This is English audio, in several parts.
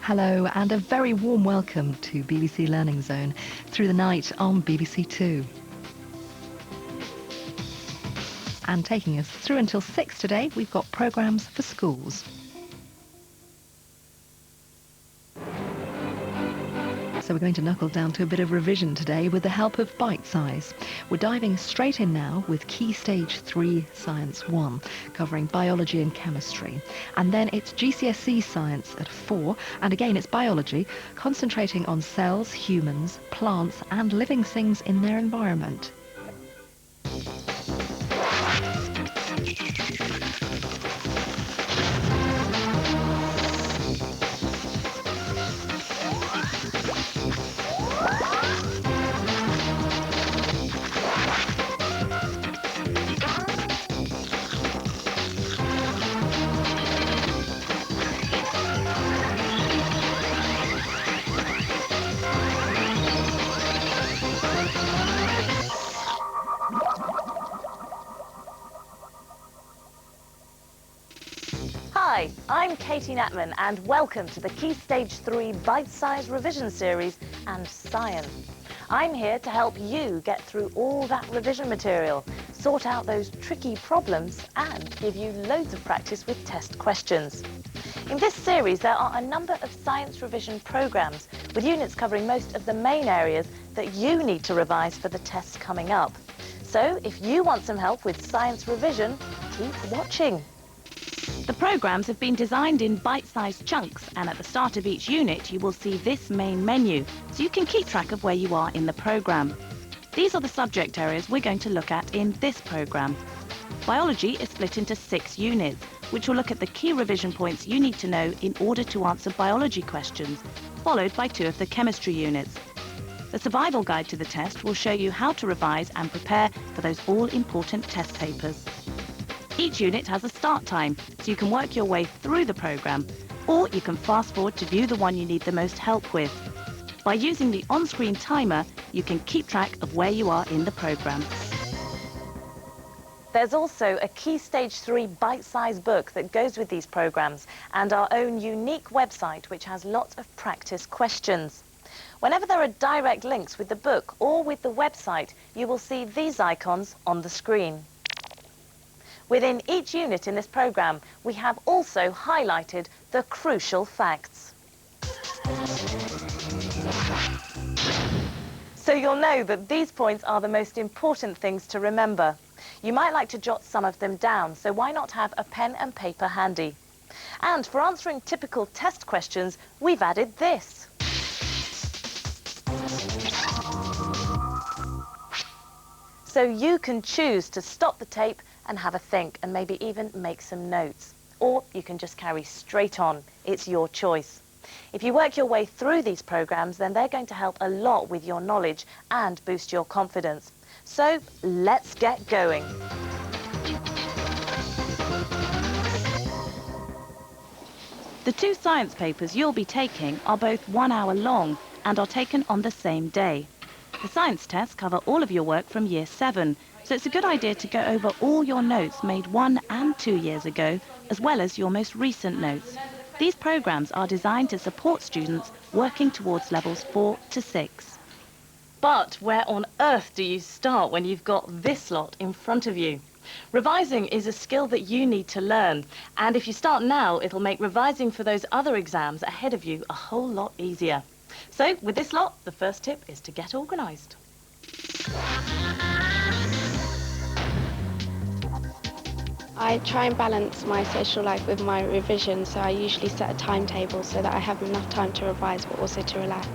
Hello and a very warm welcome to BBC Learning Zone through the night on BBC Two. And taking us through until 6 today, we've got programmes for schools. So we're going to knuckle down to a bit of revision today with the help of Bitesize. We're diving straight in now with Key Stage 3 Science 1, covering biology and chemistry. And then it's GCSE Science at 4, and again it's biology, concentrating on cells, humans, plants and living things in their environment. Hi, I'm Katie Natman and welcome to the Key Stage 3 Bite-Size Revision Series and Science. I'm here to help you get through all that revision material, sort out those tricky problems and give you loads of practice with test questions. In this series there are a number of science revision programmes with units covering most of the main areas that you need to revise for the tests coming up. So if you want some help with science revision, keep watching. The programmes have been designed in bite-sized chunks, and at the start of each unit you will see this main menu, so you can keep track of where you are in the programme. These are the subject areas we're going to look at in this programme. Biology is split into 6 units, which will look at the key revision points you need to know in order to answer biology questions, followed by 2 of the chemistry units. The survival guide to the test will show you how to revise and prepare for those all-important test papers. Each unit has a start time, so you can work your way through the programme, or you can fast forward to view the one you need the most help with. By using the on-screen timer, you can keep track of where you are in the programme. There's also a Key Stage 3 bite-sized book that goes with these programmes, and our own unique website which has lots of practice questions. Whenever there are direct links with the book or with the website, you will see these icons on the screen. Within each unit in this programme, we have also highlighted the crucial facts. So you'll know that these points are the most important things to remember. You might like to jot some of them down, so why not have a pen and paper handy? And for answering typical test questions, we've added this. So you can choose to stop the tape and have a think and maybe even make some notes. Or you can just carry straight on. It's your choice. If you work your way through these programmes, then they're going to help a lot with your knowledge and boost your confidence. So let's get going. The 2 science papers you'll be taking are both 1 hour long and are taken on the same day. The science tests cover all of your work from Year 7, so it's a good idea to go over all your notes made 1 and 2 years ago, as well as your most recent notes. These programmes are designed to support students working towards levels 4 to 6. But where on earth do you start when you've got this lot in front of you? Revising is a skill that you need to learn, and if you start now, it'll make revising for those other exams ahead of you a whole lot easier. So, with this lot, the first tip is to get organised. I try and balance my social life with my revision, so I usually set a timetable so that I have enough time to revise but also to relax.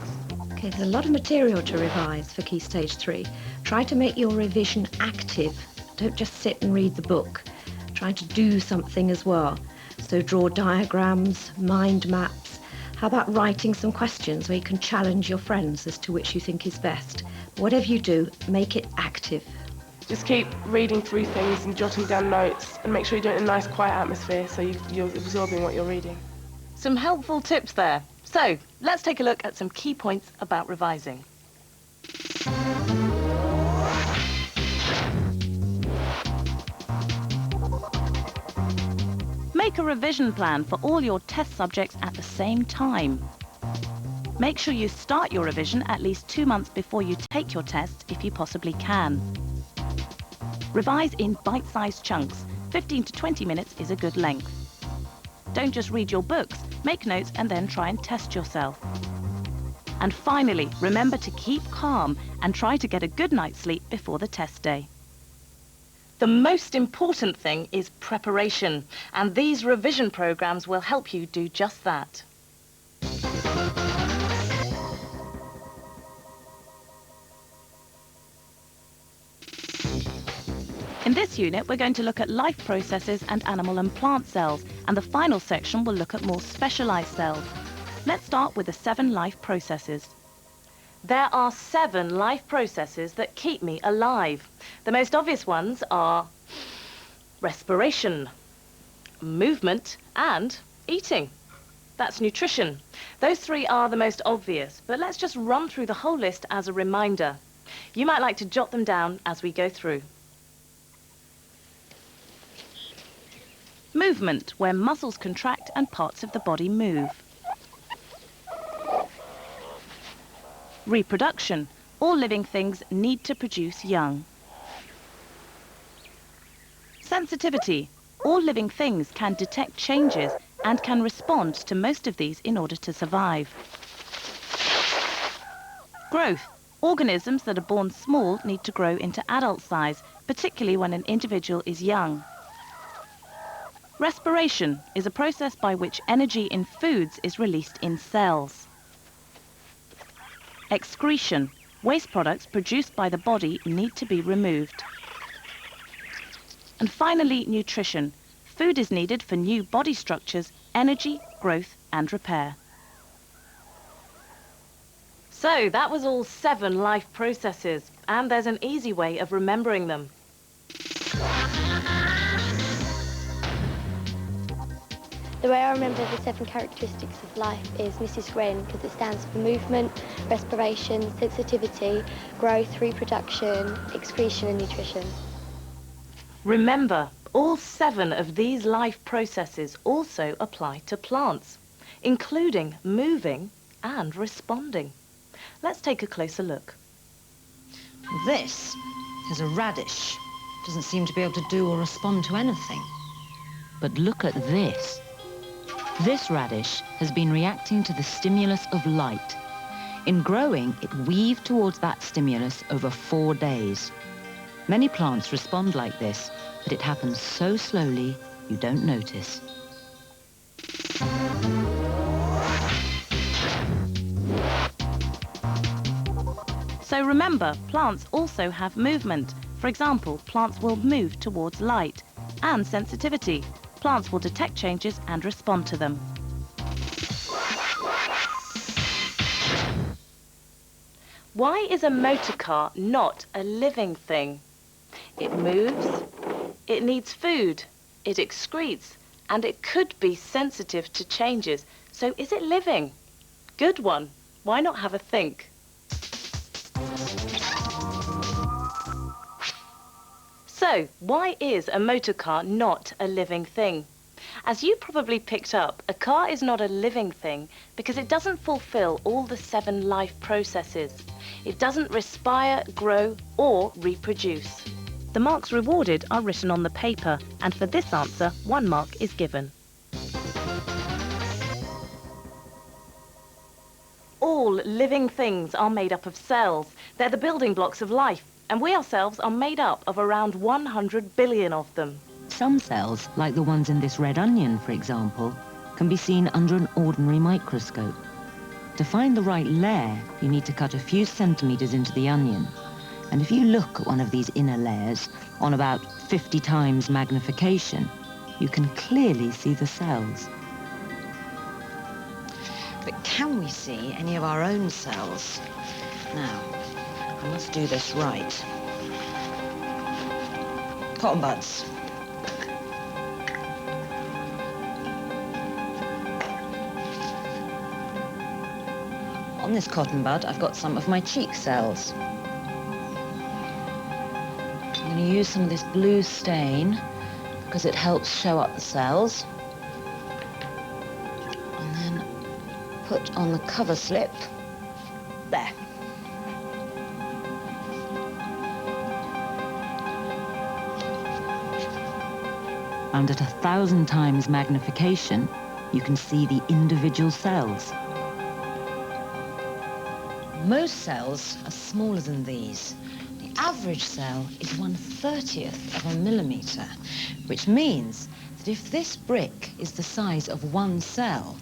Okay, there's a lot of material to revise for Key Stage 3. Try to make your revision active. Don't just sit and read the book. Try to do something as well. So draw diagrams, mind maps. How about writing some questions where you can challenge your friends as to which you think is best? Whatever you do, make it active. Just keep reading through things and jotting down notes, and make sure you do it in a nice quiet atmosphere so you're absorbing what you're reading. Some helpful tips there. So, let's take a look at some key points about revising. Make a revision plan for all your test subjects at the same time. Make sure you start your revision at least 2 months before you take your test if you possibly can. Revise in bite-sized chunks. 15 to 20 minutes is a good length. Don't just read your books, make notes and then try and test yourself. And finally, remember to keep calm and try to get a good night's sleep before the test day. The most important thing is preparation, and these revision programs will help you do just that. In this unit, we're going to look at life processes and animal and plant cells, and the final section will look at more specialised cells. Let's start with the 7 life processes. There are 7 life processes that keep me alive. The most obvious ones are respiration, movement, and eating. That's nutrition. Those 3 are the most obvious, but let's just run through the whole list as a reminder. You might like to jot them down as we go through. Movement, where muscles contract and parts of the body move. Reproduction, all living things need to produce young. Sensitivity, all living things can detect changes and can respond to most of these in order to survive. Growth, organisms that are born small need to grow into adult size, particularly when an individual is young. Respiration is a process by which energy in foods is released in cells. Excretion, waste products produced by the body need to be removed. And finally, nutrition. Food is needed for new body structures, energy, growth and repair. So that was all 7 life processes, and there's an easy way of remembering them. The way I remember the 7 characteristics of life is Mrs. Wren, because it stands for movement, respiration, sensitivity, growth, reproduction, excretion and nutrition. Remember, all 7 of these life processes also apply to plants, including moving and responding. Let's take a closer look. This is a radish. Doesn't seem to be able to do or respond to anything. But look at this. This radish has been reacting to the stimulus of light. In growing, it weaved towards that stimulus over 4 days. Many plants respond like this, but it happens so slowly you don't notice. So remember, plants also have movement. For example, plants will move towards light, and sensitivity. Plants will detect changes and respond to them. Why is a motor car not a living thing? It moves, it needs food, it excretes, and it could be sensitive to changes. So is it living? Good one. Why not have a think? So, why is a motor car not a living thing? As you probably picked up, a car is not a living thing because it doesn't fulfill all the 7 life processes. It doesn't respire, grow, or reproduce. The marks rewarded are written on the paper, and for this answer, 1 mark is given. All living things are made up of cells. They're the building blocks of life. And we ourselves are made up of around 100 billion of them. Some cells, like the ones in this red onion, for example, can be seen under an ordinary microscope. To find the right layer, you need to cut a few centimeters into the onion. And if you look at one of these inner layers on about 50 times magnification, you can clearly see the cells. But can we see any of our own cells? Now, I must do this right. Cotton buds. On this cotton bud, I've got some of my cheek cells. I'm going to use some of this blue stain because it helps show up the cells. And then put on the cover slip. There. And at 1,000 times magnification, you can see the individual cells. Most cells are smaller than these. The average cell is 1/30th of a millimetre, which means that if this brick is the size of one cell,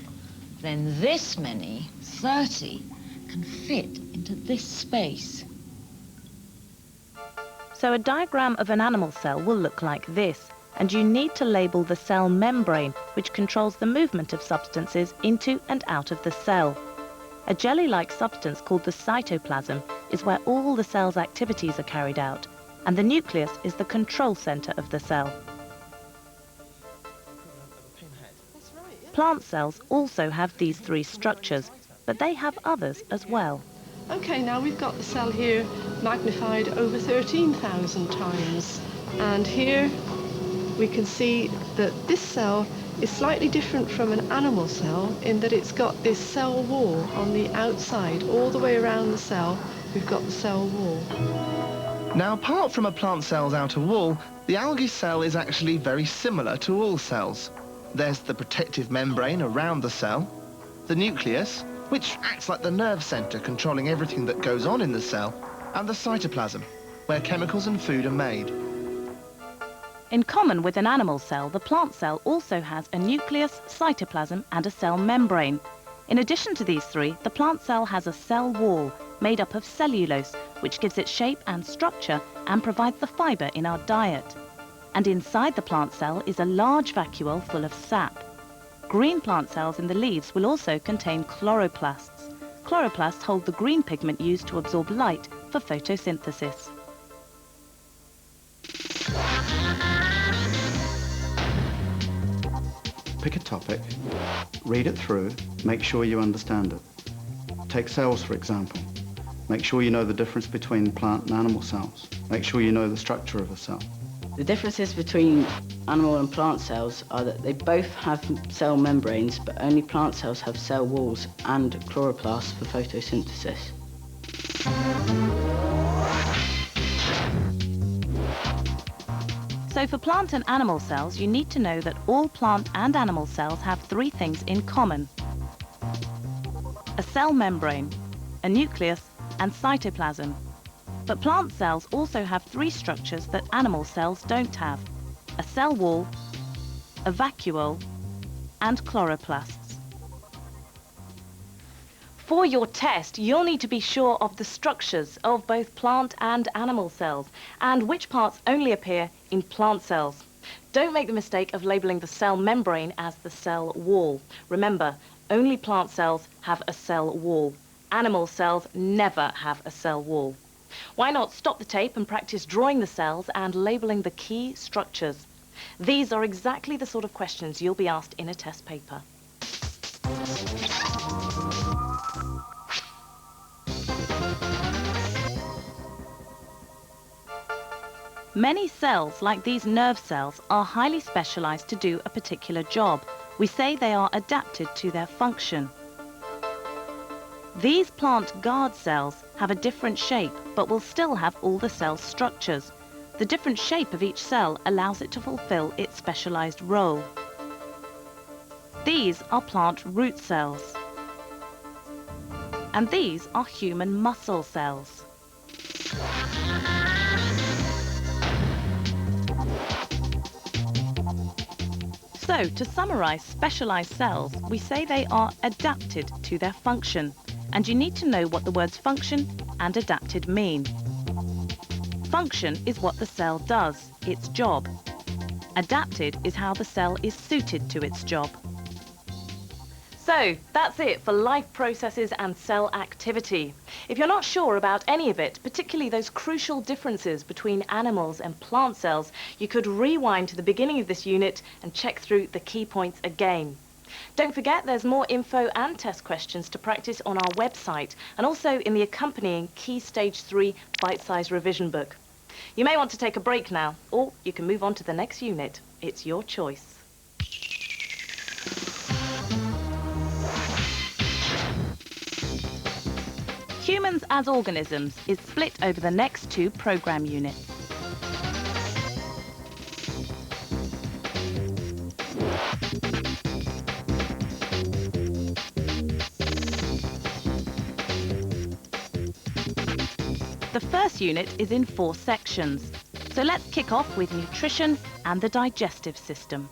then this many, 30, can fit into this space. So a diagram of an animal cell will look like this, and you need to label the cell membrane, which controls the movement of substances into and out of the cell. A jelly-like substance called the cytoplasm is where all the cell's activities are carried out, and the nucleus is the control centre of the cell. Plant cells also have these three structures, but they have others as well. Okay, now we've got the cell here magnified over 13,000 times, and here we can see that this cell is slightly different from an animal cell in that it's got this cell wall on the outside. All the way around the cell, we've got the cell wall. Now, apart from a plant cell's outer wall, the algae cell is actually very similar to all cells. There's the protective membrane around the cell, the nucleus, which acts like the nerve centre controlling everything that goes on in the cell, and the cytoplasm, where chemicals and food are made. In common with an animal cell, the plant cell also has a nucleus, cytoplasm, and a cell membrane. In addition to these three, the plant cell has a cell wall made up of cellulose, which gives it shape and structure and provides the fibre in our diet. And inside the plant cell is a large vacuole full of sap. Green plant cells in the leaves will also contain chloroplasts. Chloroplasts hold the green pigment used to absorb light for photosynthesis. Pick a topic, read it through, make sure you understand it. Take cells, for example. Make sure you know the difference between plant and animal cells. Make sure you know the structure of a cell. The differences between animal and plant cells are that they both have cell membranes, but only plant cells have cell walls and chloroplasts for photosynthesis. So for plant and animal cells, you need to know that all plant and animal cells have three things in common: a cell membrane, a nucleus, and cytoplasm. But plant cells also have three structures that animal cells don't have: a cell wall, a vacuole, and chloroplasts. For your test, you'll need to be sure of the structures of both plant and animal cells, and which parts only appear in plant cells. Don't make the mistake of labeling the cell membrane as the cell wall. Remember, only plant cells have a cell wall. Animal cells never have a cell wall. Why not stop the tape and practice drawing the cells and labeling the key structures? These are exactly the sort of questions you'll be asked in a test paper. Many cells, like these nerve cells, are highly specialized to do a particular job. We say they are adapted to their function. These plant guard cells have a different shape, but will still have all the cell's structures. The different shape of each cell allows it to fulfill its specialized role. These are plant root cells. And these are human muscle cells. So, to summarize specialized cells, we say they are adapted to their function. And you need to know what the words function and adapted mean. Function is what the cell does, its job. Adapted is how the cell is suited to its job. So, that's it for life processes and cell activity. If you're not sure about any of it, particularly those crucial differences between animals and plant cells, you could rewind to the beginning of this unit and check through the key points again. Don't forget there's more info and test questions to practice on our website and also in the accompanying Key Stage 3 bite-sized revision book. You may want to take a break now, or you can move on to the next unit. It's your choice. Humans as organisms is split over the next 2 programme units. The first unit is in 4 sections, so let's kick off with nutrition and the digestive system.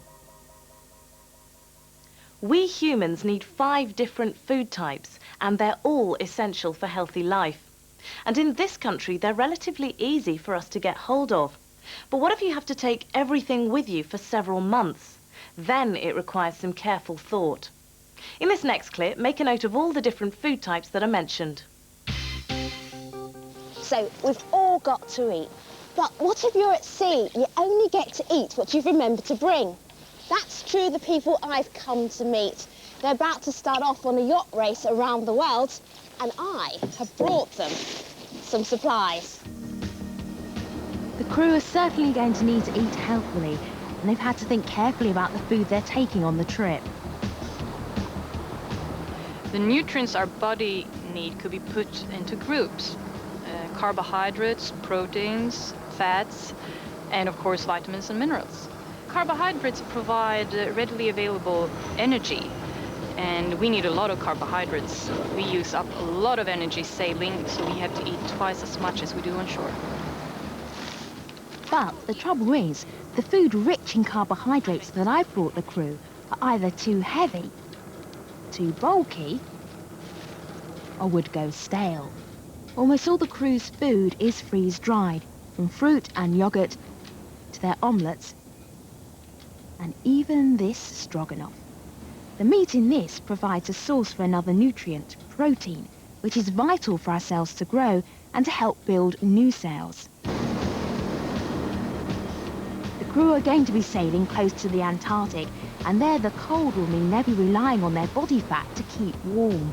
We humans need 5 different food types, and they're all essential for healthy life. And in this country, they're relatively easy for us to get hold of. But what if you have to take everything with you for several months? Then it requires some careful thought. In this next clip, make a note of all the different food types that are mentioned. So we've all got to eat. But what if you're at sea? You only get to eat what you've remembered to bring. That's true of the people I've come to meet. They're about to start off on a yacht race around the world, and I have brought them some supplies. The crew are certainly going to need to eat healthily, and they've had to think carefully about the food they're taking on the trip. The nutrients our body need could be put into groups. Carbohydrates, proteins, fats, and of course vitamins and minerals. Carbohydrates provide readily available energy, and we need a lot of carbohydrates. We use up a lot of energy sailing, so we have to eat twice as much as we do on shore. But the trouble is, the food rich in carbohydrates that I've brought the crew are either too heavy, too bulky, or would go stale. Almost all the crew's food is freeze-dried, from fruit and yoghurt to their omelettes, and even this stroganoff. The meat in this provides a source for another nutrient, protein, which is vital for our cells to grow and to help build new cells. The crew are going to be sailing close to the Antarctic, and there the cold will mean they'll be relying on their body fat to keep warm.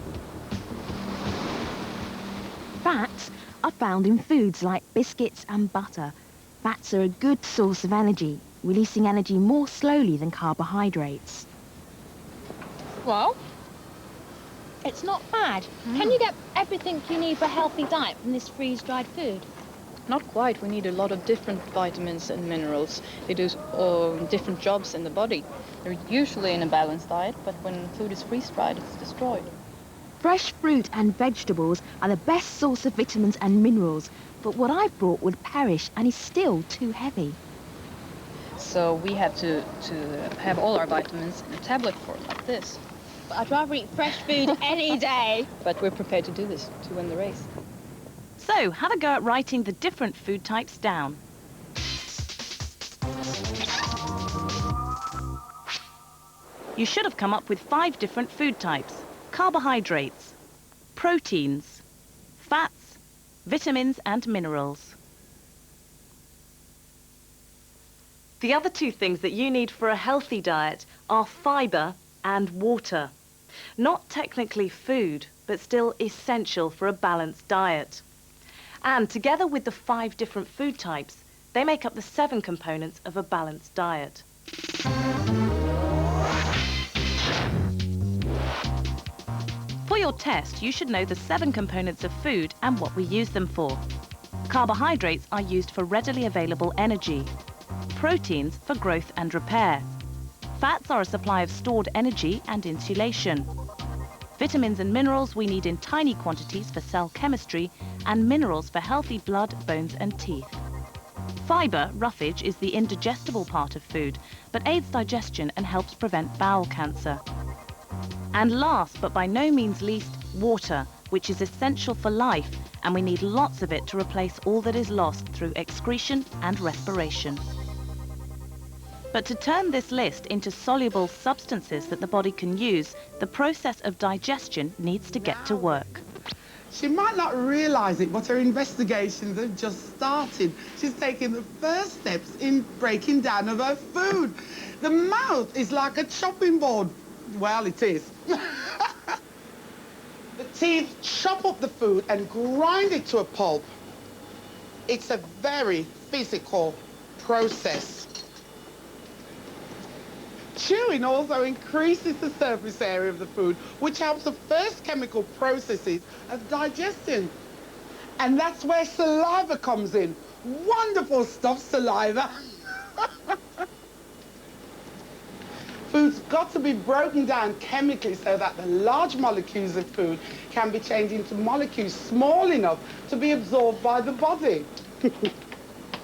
Fats are found in foods like biscuits and butter. Fats are a good source of energy, releasing energy more slowly than carbohydrates. Well, it's not bad. Can you get everything you need for a healthy diet from this freeze-dried food? Not quite. We need a lot of different vitamins and minerals. They do different jobs in the body. They're usually in a balanced diet, but when food is freeze-dried, it's destroyed. Fresh fruit and vegetables are the best source of vitamins and minerals, but what I've brought would perish and is still too heavy. So we have to have all our vitamins in a tablet form like this. But I'd rather eat fresh food any day. But we're prepared to do this to win the race. So, have a go at writing the different food types down. You should have come up with 5 different food types: carbohydrates, proteins, fats, vitamins and minerals. The other 2 things that you need for a healthy diet are fibre and water. Not technically food, but still essential for a balanced diet. And together with the 5 different food types, they make up the 7 components of a balanced diet. For your test, you should know the 7 components of food and what we use them for. Carbohydrates are used for readily available energy. Proteins for growth and repair. Fats are a supply of stored energy and insulation. Vitamins and minerals we need in tiny quantities for cell chemistry, and minerals for healthy blood, bones and teeth. Fibre, roughage, is the indigestible part of food, but aids digestion and helps prevent bowel cancer. And last, but by no means least, water, which is essential for life, and we need lots of it to replace all that is lost through excretion and respiration. But to turn this list into soluble substances that the body can use, the process of digestion needs to get to work. She might not realise it, but her investigations have just started. She's taking the first steps in breaking down of her food. The mouth is like a chopping board. Well, it is. The teeth chop up the food and grind it to a pulp. It's a very physical process. Chewing also increases the surface area of the food, which helps the first chemical processes of digestion. And that's where saliva comes in. Wonderful stuff, saliva. Food's got to be broken down chemically so that the large molecules of food can be changed into molecules small enough to be absorbed by the body.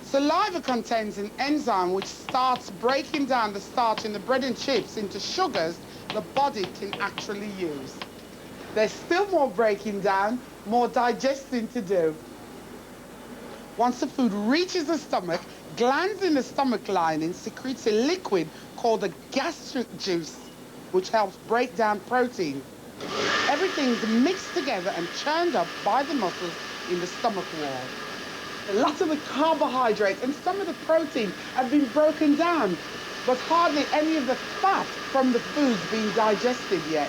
Saliva contains an enzyme which starts breaking down the starch in the bread and chips into sugars the body can actually use. There's still more breaking down, more digesting to do. Once the food reaches the stomach, glands in the stomach lining secretes a liquid called the gastric juice, which helps break down protein. Everything's mixed together and churned up by the muscles in the stomach wall. A lot of the carbohydrates and some of the protein have been broken down, but hardly any of the fat from the food's been digested yet.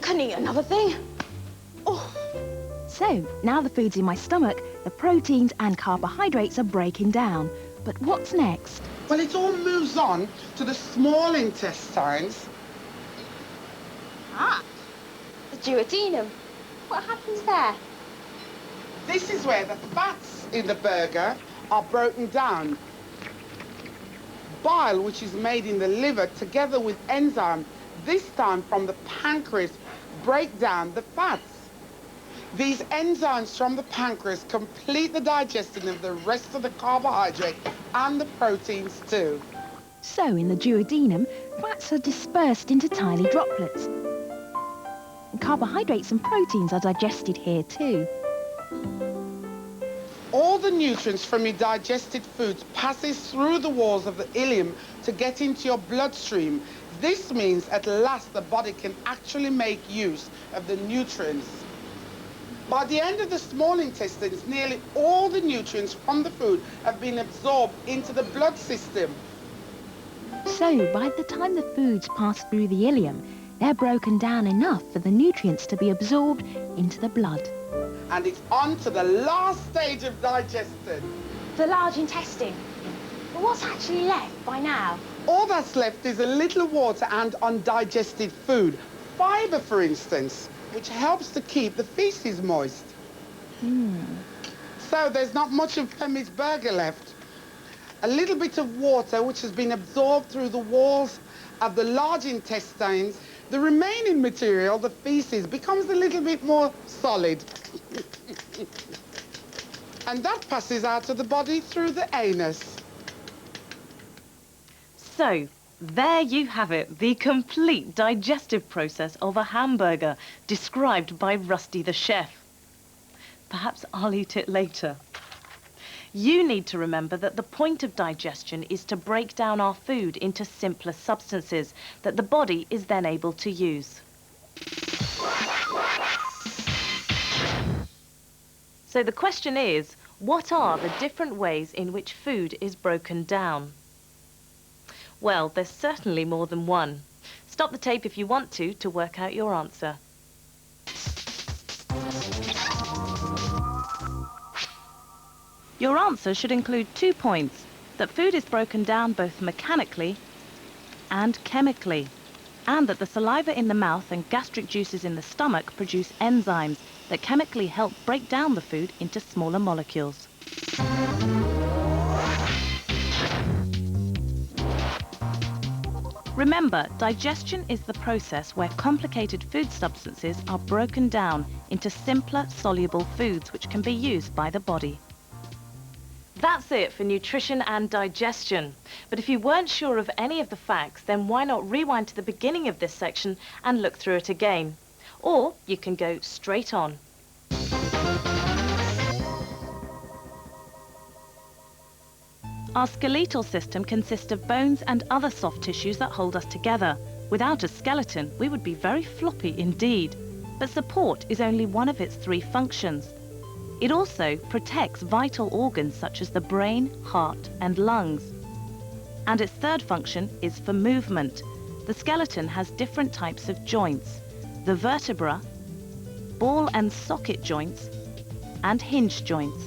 Can eat another thing. Oh. So, now the food's in my stomach, the proteins and carbohydrates are breaking down. But what's next? Well, it all moves on to the small intestines. Ah, the duodenum. What happens there? This is where the fats in the burger are broken down. Bile, which is made in the liver, together with enzyme, this time from the pancreas, break down the fats. These enzymes from the pancreas complete the digestion of the rest of the carbohydrate and the proteins too. So, in the duodenum, fats are dispersed into tiny droplets. Carbohydrates and proteins are digested here too. All the nutrients from your digested foods passes through the walls of the ileum to get into your bloodstream. This means at last the body can actually make use of the nutrients. By the end of the small intestines, nearly all the nutrients from the food have been absorbed into the blood system. So, by the time the foods pass through the ileum, they're broken down enough for the nutrients to be absorbed into the blood. And it's on to the last stage of digestion. The large intestine. But what's actually left by now? All that's left is a little water and undigested food. Fibre, for instance, which helps to keep the feces moist. So there's not much of Femi's burger left. A little bit of water which has been absorbed through the walls of the large intestines. The remaining material, the feces, becomes a little bit more solid. And that passes out of the body through the anus. So, there you have it, the complete digestive process of a hamburger, described by Rusty the chef. Perhaps I'll eat it later. You need to remember that the point of digestion is to break down our food into simpler substances that the body is then able to use. So the question is, what are the different ways in which food is broken down? Well, there's certainly more than one. Stop the tape if you want to work out your answer. Your answer should include 2 points, that food is broken down both mechanically and chemically, and that the saliva in the mouth and gastric juices in the stomach produce enzymes that chemically help break down the food into smaller molecules. Remember, digestion is the process where complicated food substances are broken down into simpler, soluble foods which can be used by the body. That's it for nutrition and digestion. But if you weren't sure of any of the facts, then why not rewind to the beginning of this section and look through it again? Or you can go straight on. Our skeletal system consists of bones and other soft tissues that hold us together. Without a skeleton, we would be very floppy indeed. But support is only one of its 3 functions. It also protects vital organs such as the brain, heart and lungs. And its 3rd function is for movement. The skeleton has different types of joints: the vertebra, ball and socket joints, and hinge joints.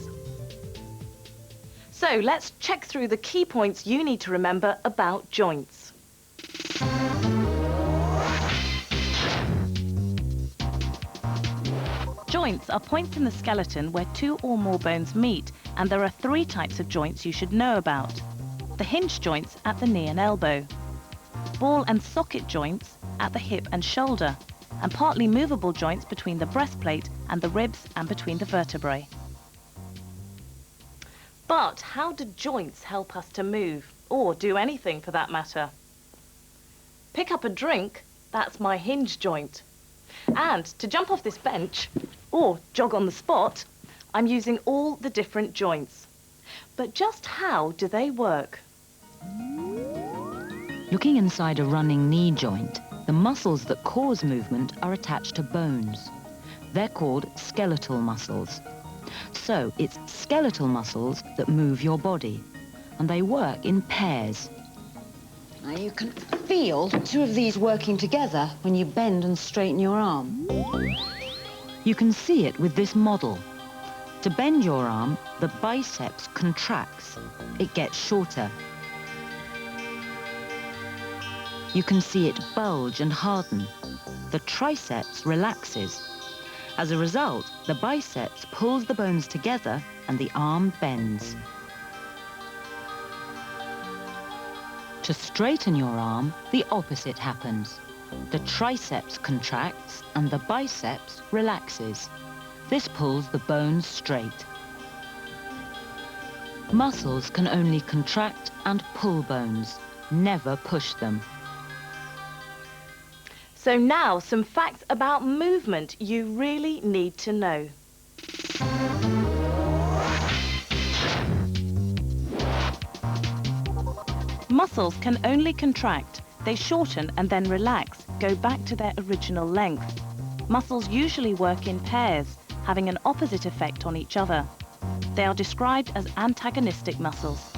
So let's check through the key points you need to remember about joints. Joints are points in the skeleton where two or more bones meet, and there are three types of joints you should know about. The hinge joints at the knee and elbow, ball and socket joints at the hip and shoulder, and partly movable joints between the breastplate and the ribs and between the vertebrae. But how do joints help us to move, or do anything for that matter? Pick up a drink, that's my hinge joint. And to jump off this bench, or jog on the spot, I'm using all the different joints. But just how do they work? Looking inside a running knee joint, the muscles that cause movement are attached to bones. They're called skeletal muscles. So it's skeletal muscles that move your body, and they work in pairs. Now you can feel two of these working together when you bend and straighten your arm. You can see it with this model. To bend your arm, the biceps contracts. It gets shorter. You can see it bulge and harden. The triceps relaxes. As a result, the biceps pulls the bones together and the arm bends. To straighten your arm, the opposite happens. The triceps contracts and the biceps relaxes. This pulls the bones straight. Muscles can only contract and pull bones, never push them. So now some facts about movement you really need to know. Muscles can only contract. They shorten and then relax, go back to their original length. Muscles usually work in pairs, having an opposite effect on each other. They are described as antagonistic muscles.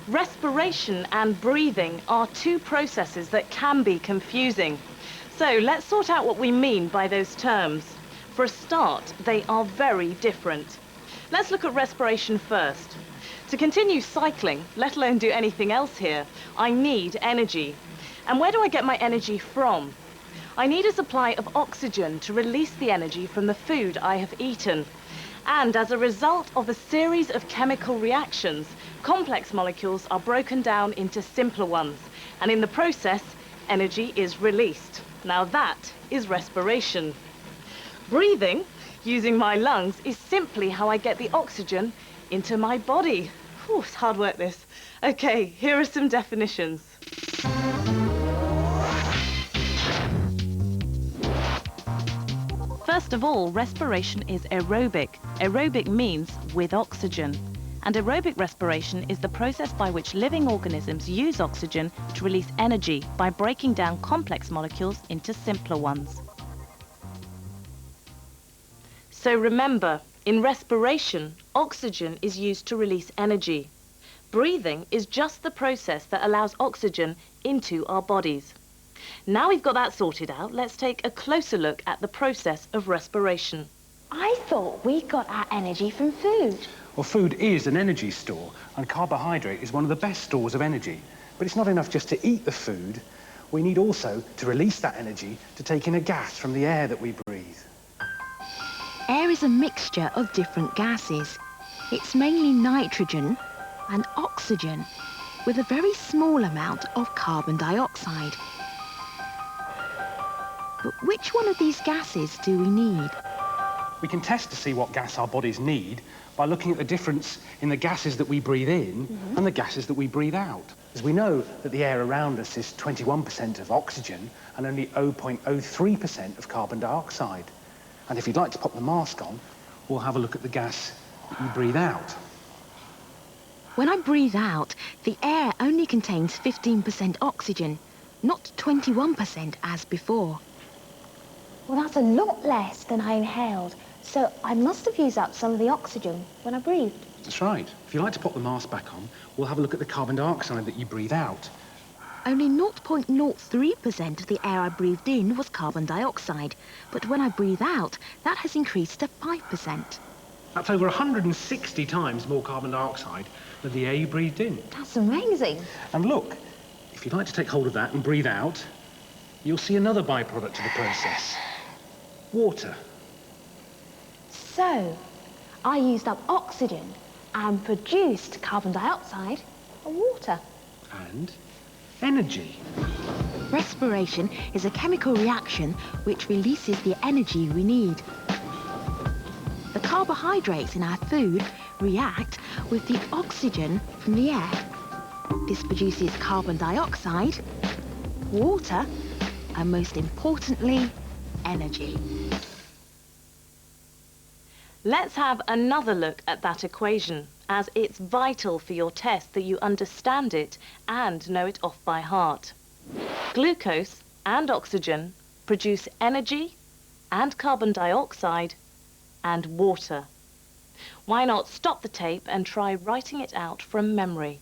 Respiration and breathing are two processes that can be confusing. So let's sort out what we mean by those terms. For a start, they are very different. Let's look at respiration first. To continue cycling, let alone do anything else here, I need energy. And where do I get my energy from? I need a supply of oxygen to release the energy from the food I have eaten. And as a result of a series of chemical reactions, complex molecules are broken down into simpler ones. And in the process, energy is released. Now that is respiration. Breathing, using my lungs, is simply how I get the oxygen into my body. Whew, it's hard work, this. Okay, here are some definitions. First of all, respiration is aerobic. Aerobic means with oxygen. And aerobic respiration is the process by which living organisms use oxygen to release energy by breaking down complex molecules into simpler ones. So remember, in respiration, oxygen is used to release energy. Breathing is just the process that allows oxygen into our bodies. Now we've got that sorted out, let's take a closer look at the process of respiration. I thought we got our energy from food. Well, food is an energy store, and carbohydrate is one of the best stores of energy. But it's not enough just to eat the food. We need also to release that energy to take in a gas from the air that we breathe. Air is a mixture of different gases. It's mainly nitrogen and oxygen, with a very small amount of carbon dioxide. But which one of these gases do we need? We can test to see what gas our bodies need by looking at the difference in the gases that we breathe in and the gases that we breathe out. As we know that the air around us is 21% of oxygen and only 0.03% of carbon dioxide. And if you'd like to pop the mask on, we'll have a look at the gas that you breathe out. When I breathe out, the air only contains 15% oxygen, not 21% as before. Well, that's a lot less than I inhaled, so I must have used up some of the oxygen when I breathed. That's right. If you'd like to pop the mask back on, we'll have a look at the carbon dioxide that you breathe out. Only 0.03% of the air I breathed in was carbon dioxide, but when I breathe out, that has increased to 5%. That's over 160 times more carbon dioxide than the air you breathed in. That's amazing. And look, If you'd like to take hold of that and breathe out, you'll see another byproduct of the process. Water. So, I used up oxygen and produced carbon dioxide and water. And energy. Respiration is a chemical reaction which releases the energy we need. The carbohydrates in our food react with the oxygen from the air. This produces carbon dioxide, water, and most importantly, energy. Let's have another look at that equation, as it's vital for your test that you understand it and know it off by heart. Glucose and oxygen produce energy and carbon dioxide and water. Why not stop the tape and try writing it out from memory?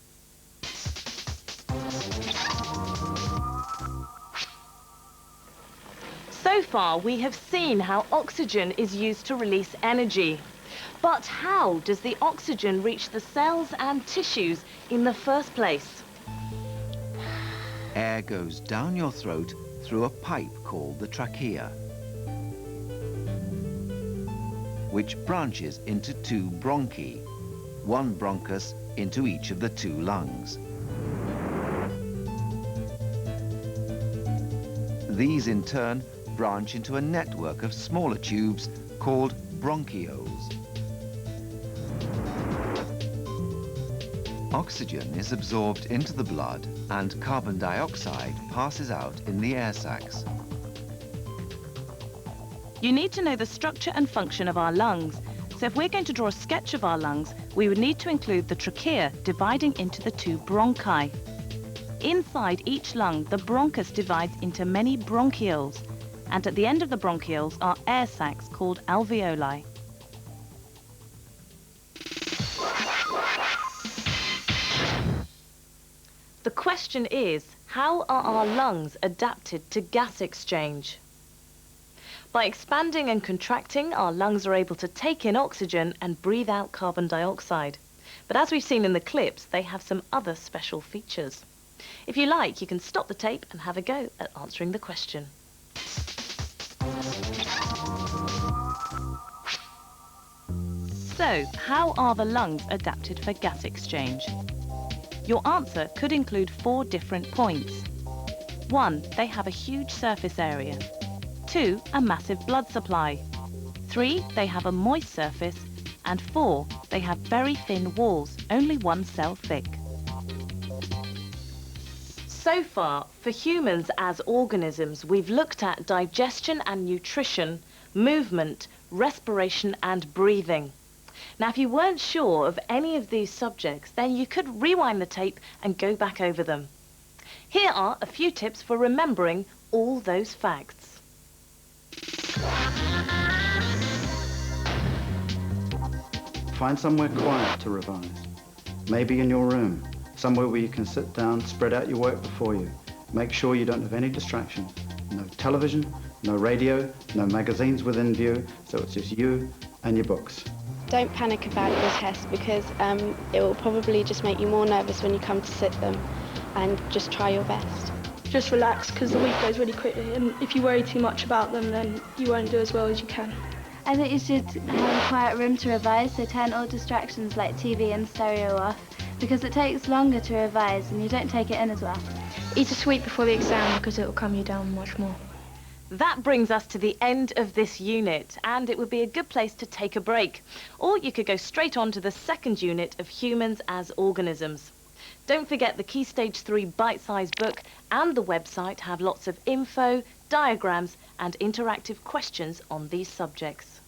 So far, we have seen how oxygen is used to release energy. But how does the oxygen reach the cells and tissues in the first place? Air goes down your throat through a pipe called the trachea, which branches into two bronchi, one bronchus into each of the two lungs. These in turn branch into a network of smaller tubes called bronchioles. Oxygen is absorbed into the blood and carbon dioxide passes out in the air sacs. You need to know the structure and function of our lungs. So if we're going to draw a sketch of our lungs, we would need to include the trachea dividing into the two bronchi. Inside each lung, the bronchus divides into many bronchioles, and at the end of the bronchioles are air sacs called alveoli. The question is, how are our lungs adapted to gas exchange? By expanding and contracting, our lungs are able to take in oxygen and breathe out carbon dioxide. But as we've seen in the clips, they have some other special features. If you like, you can stop the tape and have a go at answering the question. So, how are the lungs adapted for gas exchange? Your answer could include 4 different points. 1, they have a huge surface area. 2, a massive blood supply. 3, they have a moist surface. And 4, they have very thin walls, only 1 cell thick. So far, for humans as organisms, we've looked at digestion and nutrition, movement, respiration and breathing. Now, if you weren't sure of any of these subjects, then you could rewind the tape and go back over them. Here are a few tips for remembering all those facts. Find somewhere quiet to revise. Maybe in your room, somewhere where you can sit down, spread out your work before you. Make sure you don't have any distractions. No television, no radio, no magazines within view, so it's just you and your books. Don't panic about your test because it will probably just make you more nervous when you come to sit them, and just try your best. Just relax because the week goes really quickly, and if you worry too much about them then you won't do as well as you can. I think you should have a quiet room to revise, so turn all distractions like TV and stereo off, because it takes longer to revise and you don't take it in as well. Eat a sweet before the exam because it will calm you down much more. That brings us to the end of this unit, and it would be a good place to take a break. Or you could go straight on to the second unit of humans as organisms. Don't forget the Key Stage 3 bite-sized book and the website have lots of info, diagrams and interactive questions on these subjects.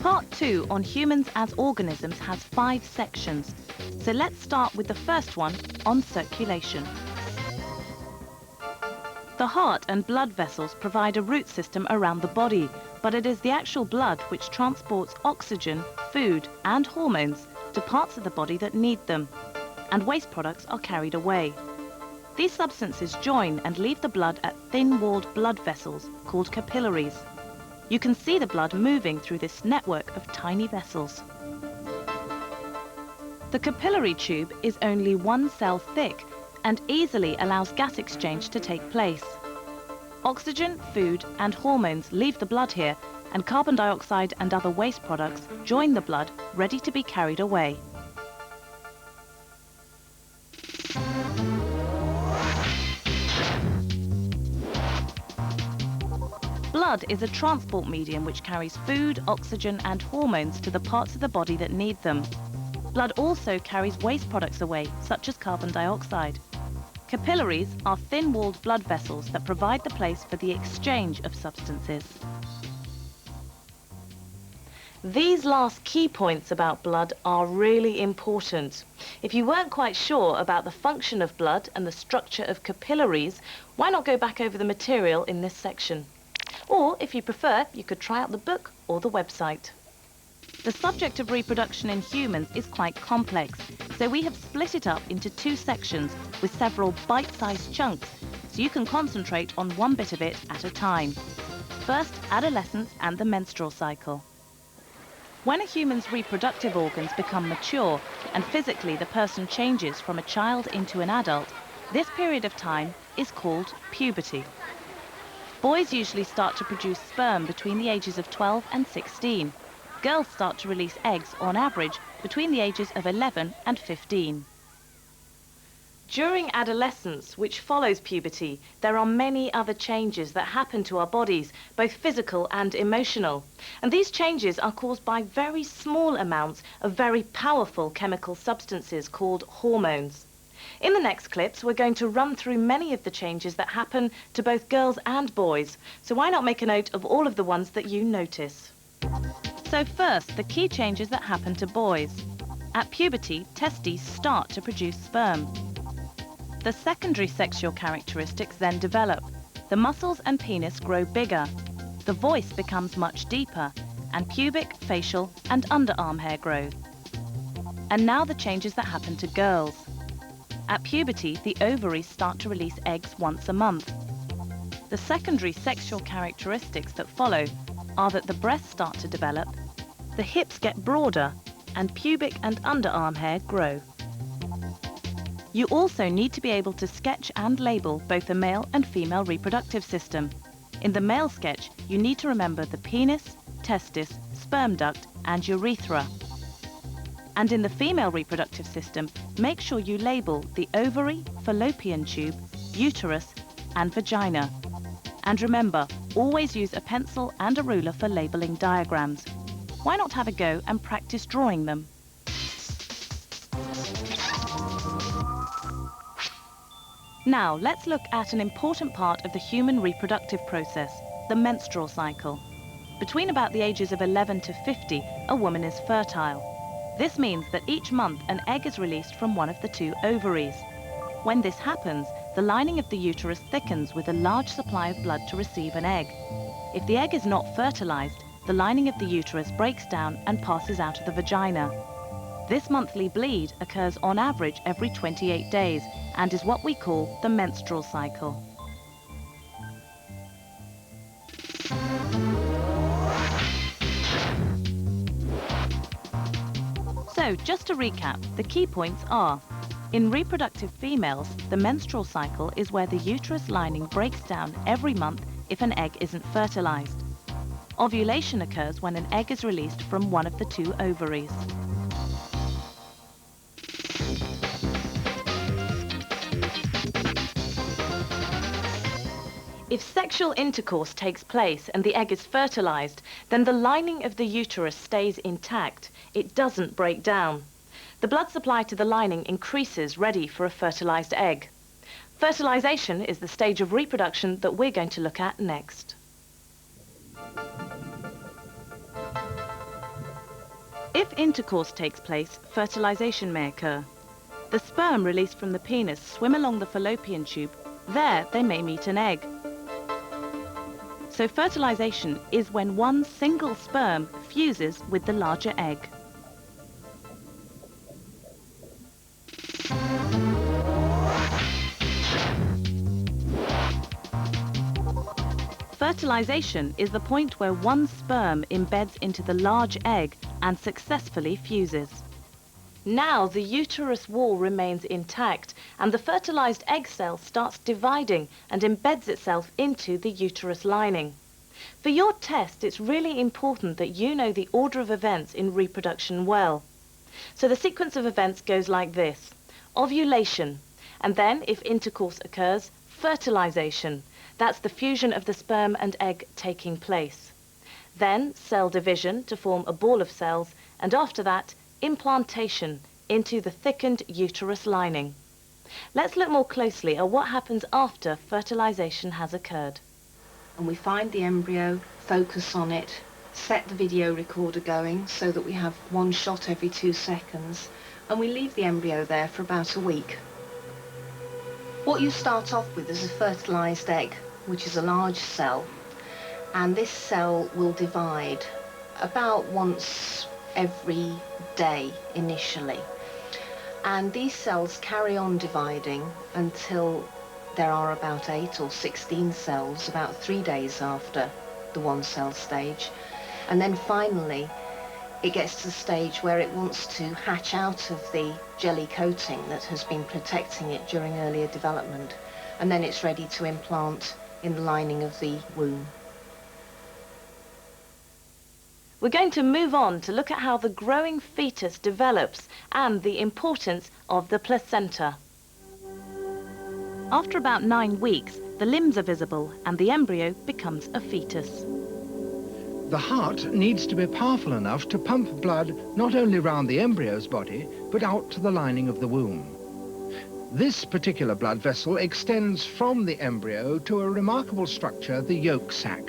Part 2 on humans as organisms has 5 sections. So let's start with the first one on circulation. The heart and blood vessels provide a root system around the body, but it is the actual blood which transports oxygen, food and hormones to parts of the body that need them, and waste products are carried away. These substances join and leave the blood at thin-walled blood vessels called capillaries. You can see the blood moving through this network of tiny vessels. The capillary tube is only 1 cell thick and easily allows gas exchange to take place. Oxygen, food and hormones leave the blood here, and carbon dioxide and other waste products join the blood, ready to be carried away. Blood is a transport medium which carries food, oxygen and hormones to the parts of the body that need them. Blood also carries waste products away, such as carbon dioxide. Capillaries are thin-walled blood vessels that provide the place for the exchange of substances. These last key points about blood are really important. If you weren't quite sure about the function of blood and the structure of capillaries, why not go back over the material in this section? Or, if you prefer, you could try out the book or the website. The subject of reproduction in humans is quite complex, so we have split it up into 2 sections with several bite-sized chunks, so you can concentrate on one bit of it at a time. First, adolescence and the menstrual cycle. When a human's reproductive organs become mature and physically the person changes from a child into an adult, this period of time is called puberty. Boys usually start to produce sperm between the ages of 12 and 16. Girls start to release eggs, on average, between the ages of 11 and 15. During adolescence, which follows puberty, there are many other changes that happen to our bodies, both physical and emotional. And these changes are caused by very small amounts of very powerful chemical substances called hormones. In the next clips, we're going to run through many of the changes that happen to both girls and boys. So why not make a note of all of the ones that you notice? So first, the key changes that happen to boys. At puberty, testes start to produce sperm. The secondary sexual characteristics then develop. The muscles and penis grow bigger. The voice becomes much deeper, and pubic, facial, and underarm hair grow. And now the changes that happen to girls. At puberty, the ovaries start to release eggs once a month. The secondary sexual characteristics that follow are that the breasts start to develop, the hips get broader, and pubic and underarm hair grow. You also need to be able to sketch and label both the male and female reproductive system. In the male sketch, you need to remember the penis, testis, sperm duct, and urethra. And in the female reproductive system, make sure you label the ovary, fallopian tube, uterus, and vagina. And remember, always use a pencil and a ruler for labeling diagrams. Why not have a go and practice drawing them? Now, let's look at an important part of the human reproductive process, the menstrual cycle. Between about the ages of 11 to 50, a woman is fertile. This means that each month an egg is released from one of the 2 ovaries. When this happens, the lining of the uterus thickens with a large supply of blood to receive an egg. If the egg is not fertilized, the lining of the uterus breaks down and passes out of the vagina. This monthly bleed occurs on average every 28 days and is what we call the menstrual cycle. So, just to recap, the key points are: in reproductive females, the menstrual cycle is where the uterus lining breaks down every month if an egg isn't fertilized. Ovulation occurs when an egg is released from one of the 2 ovaries. If sexual intercourse takes place and the egg is fertilized, then the lining of the uterus stays intact. It doesn't break down. The blood supply to the lining increases, ready for a fertilized egg. Fertilization is the stage of reproduction that we're going to look at next. If intercourse takes place, fertilization may occur. The sperm released from the penis swim along the fallopian tube, There they may meet an egg. So fertilization is when one single sperm fuses with the larger egg. Fertilization is the point where one sperm embeds into the large egg and successfully fuses. Now the uterus wall remains intact and the fertilized egg cell starts dividing and embeds itself into the uterus lining. For your test, it's really important that you know the order of events in reproduction well. So the sequence of events goes like this: ovulation, and then, if intercourse occurs, fertilization. That's the fusion of the sperm and egg taking place. Then cell division to form a ball of cells, and after that, implantation into the thickened uterus lining. Let's look more closely at what happens after fertilization has occurred. And we find the embryo, focus on it, set the video recorder going so that we have one shot every 2 seconds, and we leave the embryo there for about a week. What you start off with is a fertilized egg, which is a large cell, and this cell will divide about once every day initially, and these cells carry on dividing until there are about 8 or 16 cells about 3 days after the 1 cell stage, and then finally it gets to the stage where it wants to hatch out of the jelly coating that has been protecting it during earlier development, and then it's ready to implant in the lining of the womb. We're going to move on to look at how the growing fetus develops and the importance of the placenta. After about 9 weeks, the limbs are visible and the embryo becomes a fetus. The heart needs to be powerful enough to pump blood not only round the embryo's body, but out to the lining of the womb. This particular blood vessel extends from the embryo to a remarkable structure, the yolk sac.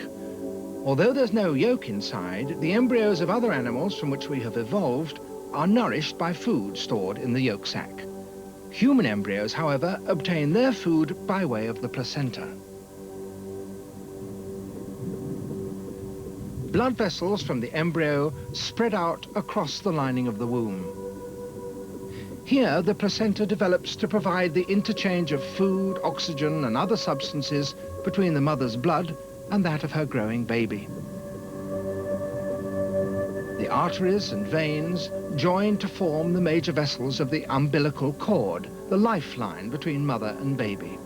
Although there's no yolk inside, the embryos of other animals from which we have evolved are nourished by food stored in the yolk sac. Human embryos, however, obtain their food by way of the placenta. Blood vessels from the embryo spread out across the lining of the womb. Here, the placenta develops to provide the interchange of food, oxygen, and other substances between the mother's blood and that of her growing baby. The arteries and veins join to form the major vessels of the umbilical cord, the lifeline between mother and baby.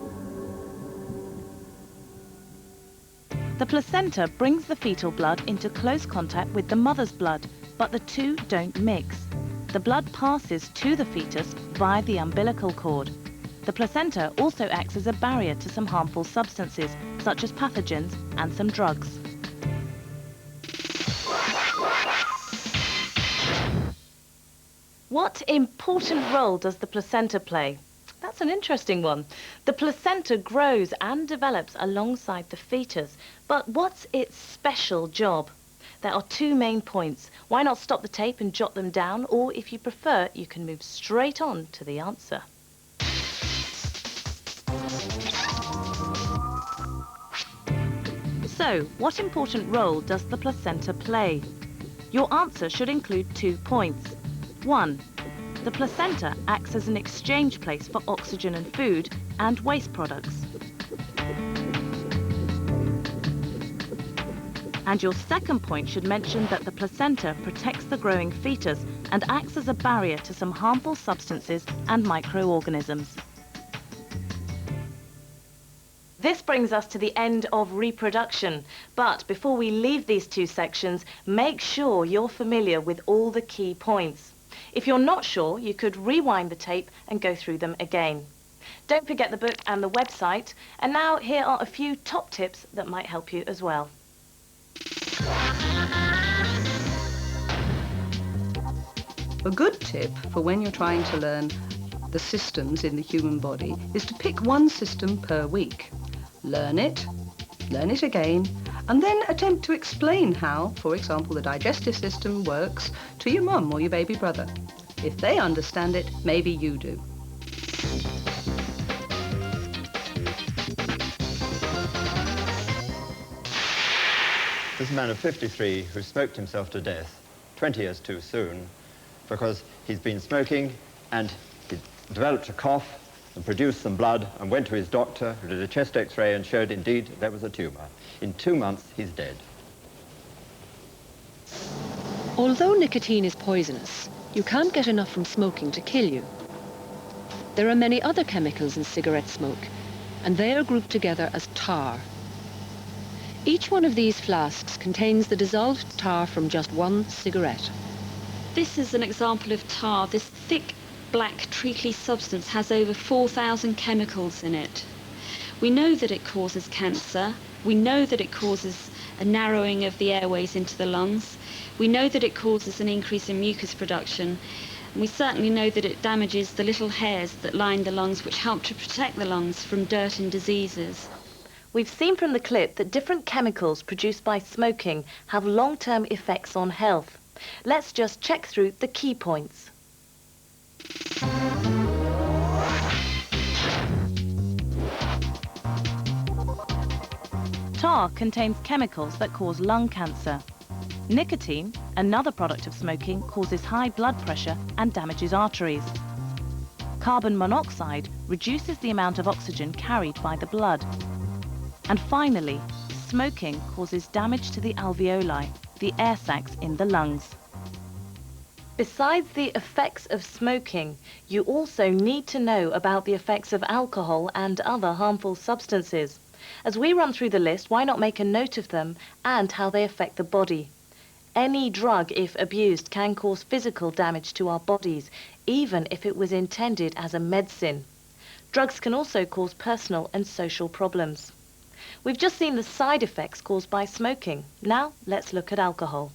The placenta brings the fetal blood into close contact with the mother's blood, but the two don't mix. The blood passes to the fetus via the umbilical cord. The placenta also acts as a barrier to some harmful substances, such as pathogens and some drugs. What important role does the placenta play? That's an interesting one. The placenta grows and develops alongside the fetus, but what's its special job? There are 2 main points. Why not stop the tape and jot them down, or if you prefer, you can move straight on to the answer. So, what important role does the placenta play? Your answer should include 2 points. 1. The placenta acts as an exchange place for oxygen and food and waste products. And your second point should mention that the placenta protects the growing fetus and acts as a barrier to some harmful substances and microorganisms. This brings us to the end of reproduction, but before we leave these 2 sections, make sure you're familiar with all the key points. If you're not sure, you could rewind the tape and go through them again. Don't forget the book and the website, and now here are a few top tips that might help you as well. A good tip for when you're trying to learn the systems in the human body is to pick one system per week. Learn it again, and then attempt to explain how, for example, the digestive system works to your mum or your baby brother. If they understand it, maybe you do. This is a man of 53 who smoked himself to death 20 years too soon because he's been smoking and he developed a cough and produced some blood and went to his doctor who did a chest x-ray and showed indeed there was a tumour. In 2 months he's dead. Although nicotine is poisonous, you can't get enough from smoking to kill you. There are many other chemicals in cigarette smoke, and they are grouped together as tar. Each one of these flasks contains the dissolved tar from just one cigarette. This is an example of tar. This thick, black, treacly substance has over 4,000 chemicals in it. We know that it causes cancer. We know that it causes a narrowing of the airways into the lungs. We know that it causes an increase in mucus production. And we certainly know that it damages the little hairs that line the lungs, which help to protect the lungs from dirt and diseases. We've seen from the clip that different chemicals produced by smoking have long-term effects on health. Let's just check through the key points. Tar contains chemicals that cause lung cancer. Nicotine, another product of smoking, causes high blood pressure and damages arteries. Carbon monoxide reduces the amount of oxygen carried by the blood. And finally, smoking causes damage to the alveoli, the air sacs in the lungs. Besides the effects of smoking, you also need to know about the effects of alcohol and other harmful substances. As we run through the list, why not make a note of them and how they affect the body? Any drug, if abused, can cause physical damage to our bodies, even if it was intended as a medicine. Drugs can also cause personal and social problems. We've just seen the side effects caused by smoking. Now, let's look at alcohol.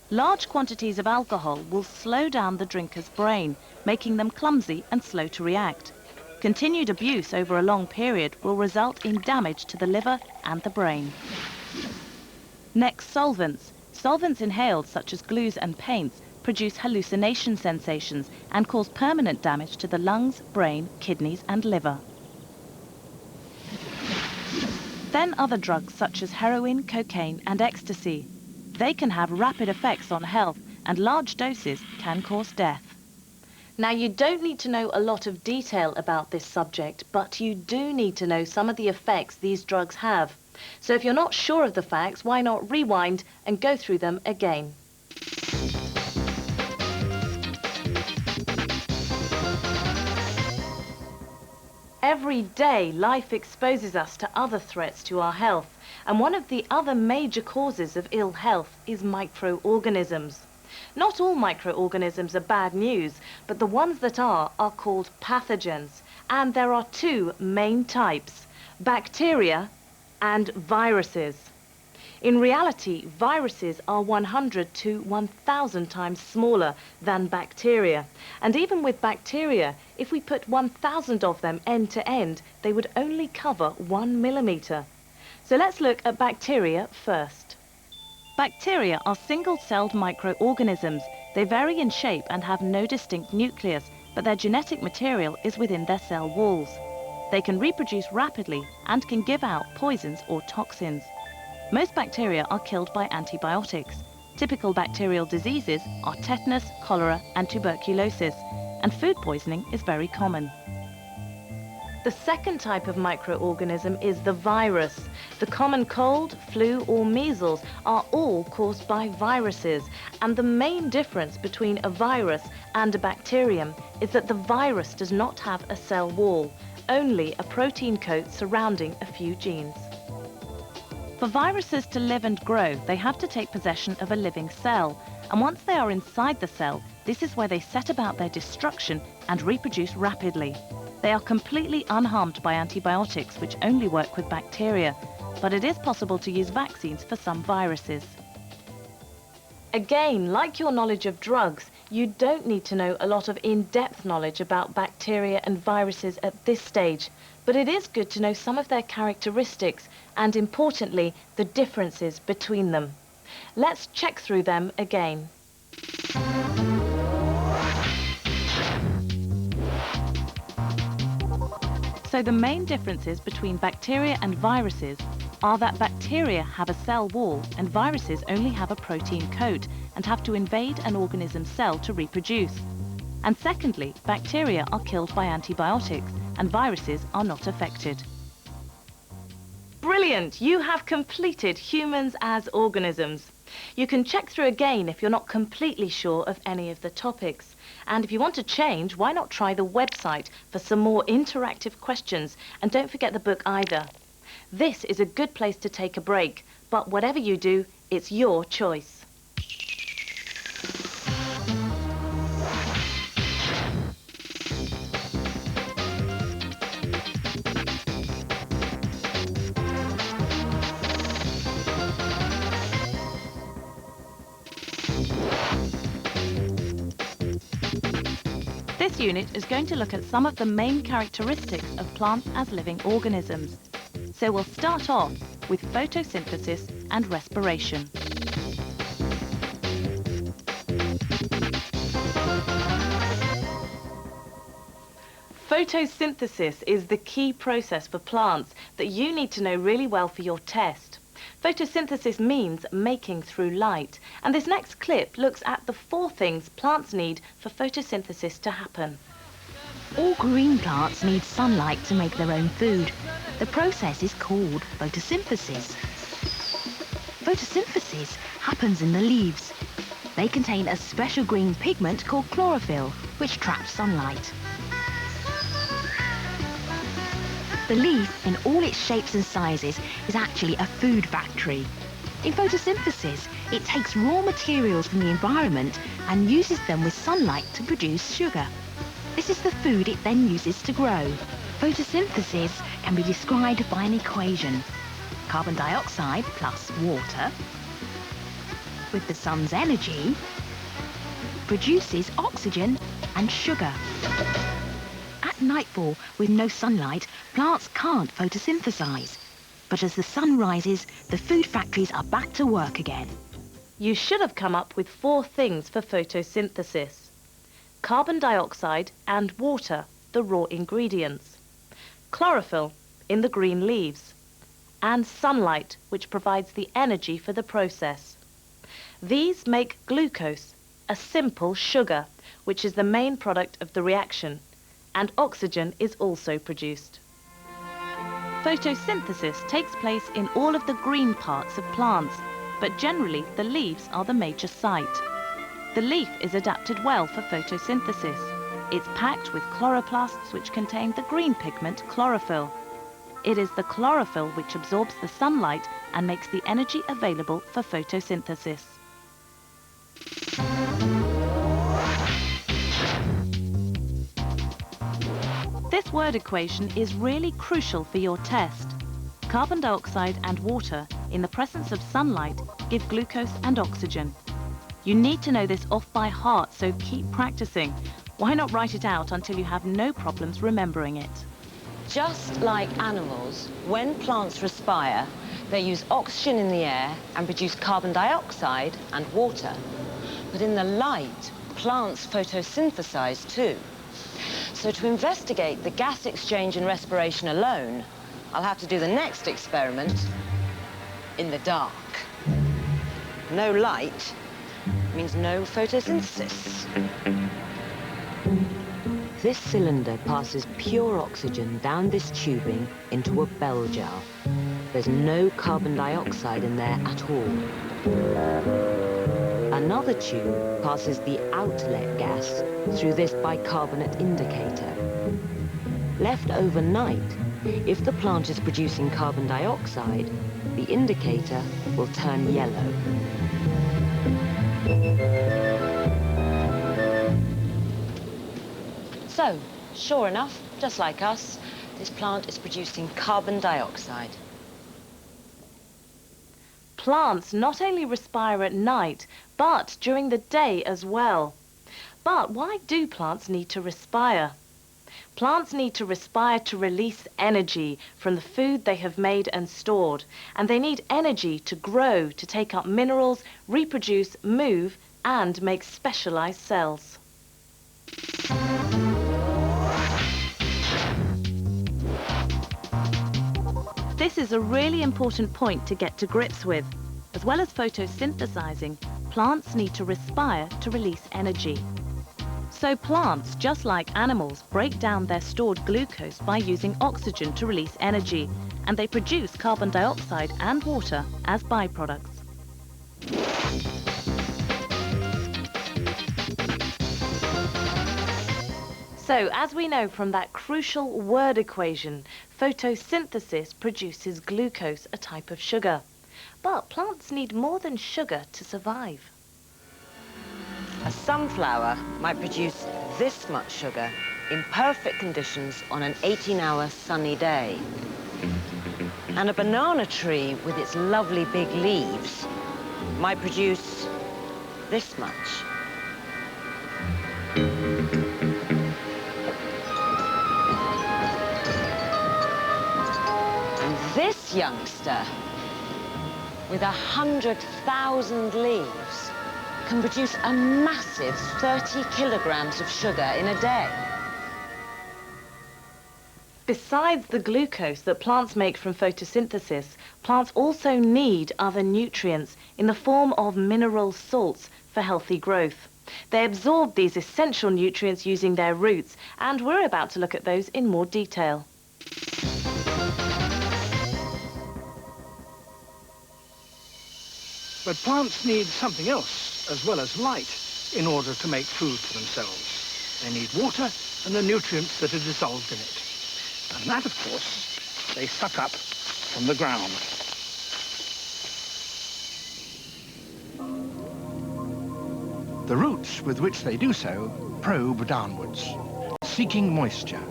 Large quantities of alcohol will slow down the drinker's brain, making them clumsy and slow to react. Continued abuse over a long period will result in damage to the liver and the brain. Next, solvents. Solvents inhaled, such as glues and paints, produce hallucination sensations and cause permanent damage to the lungs, brain, kidneys and liver. Then other drugs such as heroin, cocaine and ecstasy. They can have rapid effects on health, and large doses can cause death. Now, you don't need to know a lot of detail about this subject, but you do need to know some of the effects these drugs have. So if you're not sure of the facts, why not rewind and go through them again? Every day, life exposes us to other threats to our health, and one of the other major causes of ill health is microorganisms. Not all microorganisms are bad news, but the ones that are called pathogens, and there are two main types: bacteria and viruses. In reality, viruses are 100 to 1,000 times smaller than bacteria. And even with bacteria, if we put 1,000 of them end to end, they would only cover 1 millimetre. So let's look at bacteria first. Bacteria are single-celled microorganisms. They vary in shape and have no distinct nucleus, but their genetic material is within their cell walls. They can reproduce rapidly and can give out poisons or toxins. Most bacteria are killed by antibiotics. Typical bacterial diseases are tetanus, cholera and tuberculosis, and food poisoning is very common. The second type of microorganism is the virus. The common cold, flu or measles are all caused by viruses, and the main difference between a virus and a bacterium is that the virus does not have a cell wall, only a protein coat surrounding a few genes. For viruses to live and grow, they have to take possession of a living cell, and once they are inside the cell, this is where they set about their destruction and reproduce rapidly. They are completely unharmed by antibiotics, which only work with bacteria, but it is possible to use vaccines for some viruses. Again, like your knowledge of drugs, you don't need to know a lot of in-depth knowledge about bacteria and viruses at this stage, but it is good to know some of their characteristics and, importantly, the differences between them. Let's check through them again. So the main differences between bacteria and viruses are that bacteria have a cell wall and viruses only have a protein coat and have to invade an organism's cell to reproduce. And secondly, bacteria are killed by antibiotics and viruses are not affected. Brilliant! You have completed humans as organisms. You can check through again if you're not completely sure of any of the topics. And if you want to change, why not try the website for some more interactive questions? And don't forget the book either. This is a good place to take a break, but whatever you do, it's your choice. This unit is going to look at some of the main characteristics of plants as living organisms. So we'll start off with photosynthesis and respiration. Photosynthesis is the key process for plants that you need to know really well for your test. Photosynthesis means making through light, and this next clip looks at the 4 things plants need for photosynthesis to happen. All green plants need sunlight to make their own food. The process is called photosynthesis. Photosynthesis happens in the leaves. They contain a special green pigment called chlorophyll, which traps sunlight. The leaf, in all its shapes and sizes, is actually a food factory. In photosynthesis, it takes raw materials from the environment and uses them with sunlight to produce sugar. This is the food it then uses to grow. Photosynthesis can be described by an equation. Carbon dioxide plus water, with the sun's energy, produces oxygen and sugar. At nightfall, with no sunlight, plants can't photosynthesize. But as the sun rises, the food factories are back to work again. You should have come up with 4 things for photosynthesis. Carbon dioxide and water, the raw ingredients. Chlorophyll in the green leaves. And sunlight, which provides the energy for the process. These make glucose, a simple sugar, which is the main product of the reaction. And oxygen is also produced. Photosynthesis takes place in all of the green parts of plants, but generally the leaves are the major site. The leaf is adapted well for photosynthesis. It's packed with chloroplasts which contain the green pigment chlorophyll. It is the chlorophyll which absorbs the sunlight and makes the energy available for photosynthesis. This word equation is really crucial for your test. Carbon dioxide and water in the presence of sunlight give glucose and oxygen. You need to know this off by heart, so keep practicing. Why not write it out until you have no problems remembering it? Just like animals, when plants respire, they use oxygen in the air and produce carbon dioxide and water. But in the light, plants photosynthesize too. So to investigate the gas exchange and respiration alone, I'll have to do the next experiment in the dark. No light means no photosynthesis. This cylinder passes pure oxygen down this tubing into a bell jar. There's no carbon dioxide in there at all. Another tube passes the outlet gas through this bicarbonate indicator. Left overnight, if the plant is producing carbon dioxide, the indicator will turn yellow. So, sure enough, just like us, this plant is producing carbon dioxide. Plants not only respire at night, but during the day as well. But why do plants need to respire? Plants need to respire to release energy from the food they have made and stored. And they need energy to grow, to take up minerals, reproduce, move, and make specialized cells. This is a really important point to get to grips with. As well as photosynthesizing, plants need to respire to release energy. So plants, just like animals, break down their stored glucose by using oxygen to release energy, and they produce carbon dioxide and water as byproducts. So, as we know from that crucial word equation, photosynthesis produces glucose, a type of sugar. But plants need more than sugar to survive. A sunflower might produce this much sugar in perfect conditions on an 18-hour sunny day. And a banana tree with its lovely big leaves might produce this much. And this youngster, with 100,000 leaves, can produce a massive 30 kilograms of sugar in a day. Besides the glucose that plants make from photosynthesis, plants also need other nutrients in the form of mineral salts for healthy growth. They absorb these essential nutrients using their roots, and we're about to look at those in more detail. But plants need something else as well as light in order to make food for themselves. They need water and the nutrients that are dissolved in it. And that, of course, they suck up from the ground. The roots with which they do so probe downwards, seeking moisture.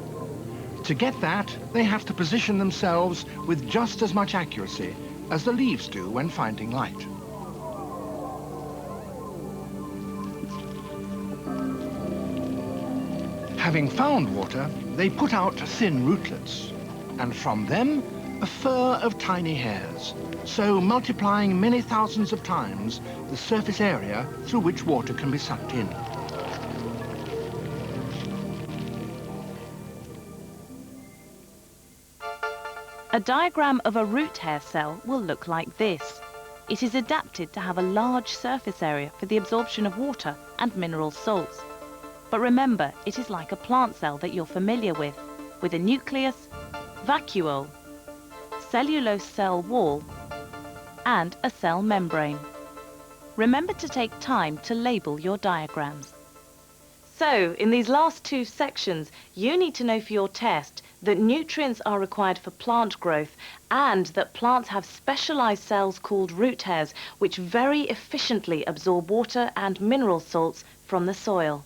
To get that, they have to position themselves with just as much accuracy as the leaves do when finding light. Having found water, they put out thin rootlets, and from them, a fur of tiny hairs, so multiplying many thousands of times the surface area through which water can be sucked in. A diagram of a root hair cell will look like this. It is adapted to have a large surface area for the absorption of water and mineral salts. But remember, it is like a plant cell that you're familiar with a nucleus, vacuole, cellulose cell wall, and a cell membrane. Remember to take time to label your diagrams. So, in these last two sections, you need to know for your test that nutrients are required for plant growth and that plants have specialized cells called root hairs which very efficiently absorb water and mineral salts from the soil.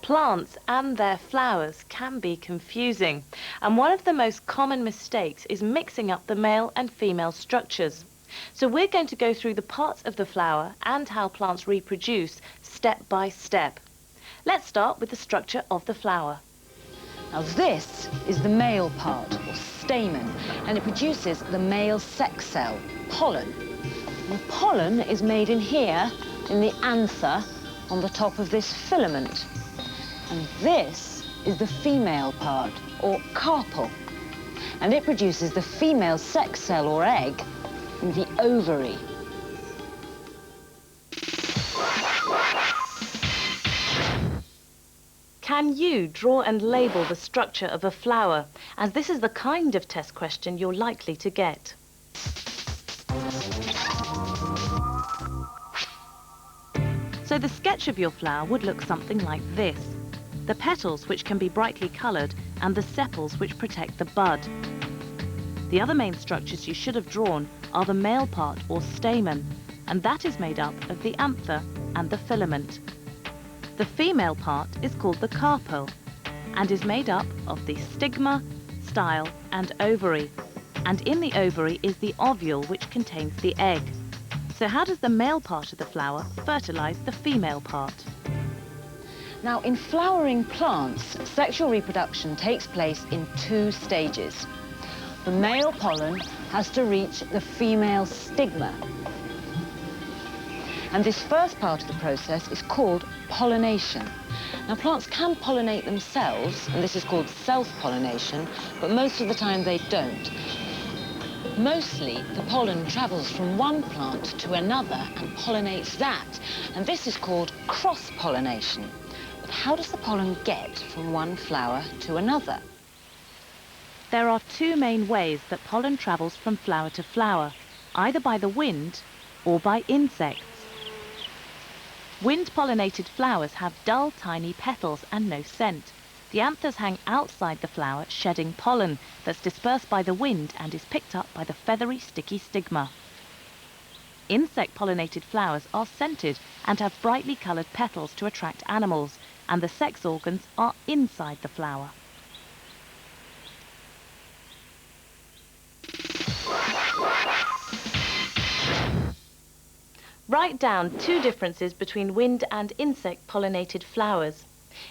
Plants and their flowers can be confusing, and one of the most common mistakes is mixing up the male and female structures. So we're going to go through the parts of the flower and how plants reproduce step by step. Let's start with the structure of the flower. Now this is the male part, or stamen, and it produces the male sex cell, pollen. And pollen is made in here, in the anther, on the top of this filament. And this is the female part, or carpel. And it produces the female sex cell, or egg, in the ovary. Can you draw and label the structure of a flower? As this is the kind of test question you're likely to get. So the sketch of your flower would look something like this. The petals, which can be brightly coloured, and the sepals, which protect the bud. The other main structures you should have drawn are the male part, or stamen, and that is made up of the anther and the filament. The female part is called the carpel, and is made up of the stigma, style, and ovary. And in the ovary is the ovule, which contains the egg. So how does the male part of the flower fertilize the female part? Now, in flowering plants, sexual reproduction takes place in two stages. The male pollen has to reach the female stigma. And this first part of the process is called pollination. Now, plants can pollinate themselves, and this is called self-pollination, but most of the time they don't. Mostly, the pollen travels from one plant to another and pollinates that, and this is called cross-pollination. But how does the pollen get from one flower to another? There are two main ways that pollen travels from flower to flower, either by the wind or by insects. Wind-pollinated flowers have dull, tiny petals and no scent. The anthers hang outside the flower, shedding pollen that's dispersed by the wind and is picked up by the feathery, sticky stigma. Insect-pollinated flowers are scented and have brightly coloured petals to attract animals, and the sex organs are inside the flower. Write down two differences between wind and insect-pollinated flowers.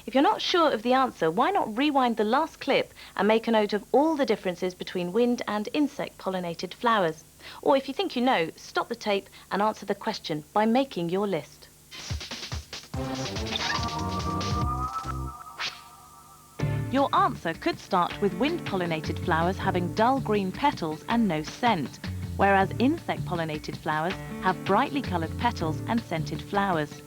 If you're not sure of the answer, why not rewind the last clip and make a note of all the differences between wind and insect-pollinated flowers? Or if you think you know, stop the tape and answer the question by making your list. Your answer could start with wind-pollinated flowers having dull green petals and no scent, whereas insect-pollinated flowers have brightly coloured petals and scented flowers.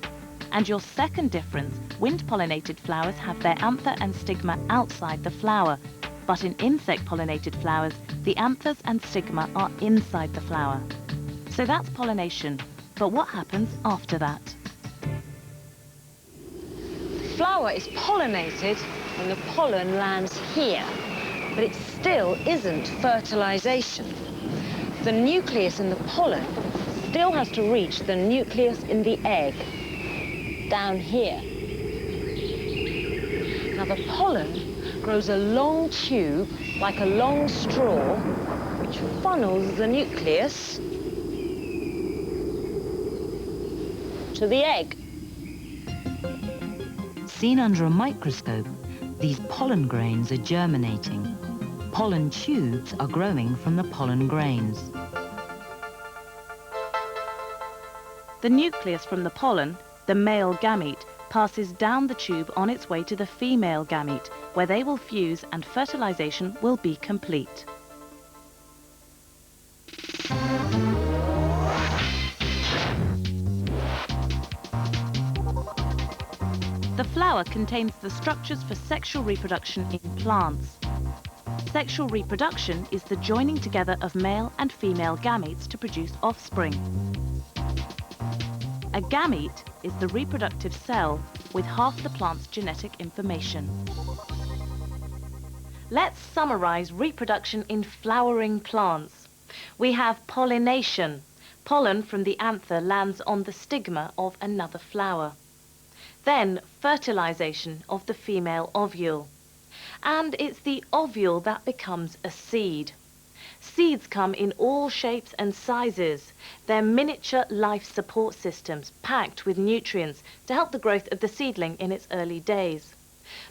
And your second difference, wind-pollinated flowers have their anther and stigma outside the flower, but in insect-pollinated flowers, the anthers and stigma are inside the flower. So that's pollination, but what happens after that? The flower is pollinated when the pollen lands here, but it still isn't fertilization. The nucleus in the pollen still has to reach the nucleus in the egg, down here. Now the pollen grows a long tube, like a long straw, which funnels the nucleus to the egg. Seen under a microscope, these pollen grains are germinating. Pollen tubes are growing from the pollen grains. The nucleus from the pollen, the male gamete, passes down the tube on its way to the female gamete, where they will fuse and fertilization will be complete. The flower contains the structures for sexual reproduction in plants. Sexual reproduction is the joining together of male and female gametes to produce offspring. A gamete is the reproductive cell with half the plant's genetic information. Let's summarize reproduction in flowering plants. We have pollination. Pollen from the anther lands on the stigma of another flower. Then fertilization of the female ovule. And it's the ovule that becomes a seed. Seeds come in all shapes and sizes. They're miniature life support systems packed with nutrients to help the growth of the seedling in its early days.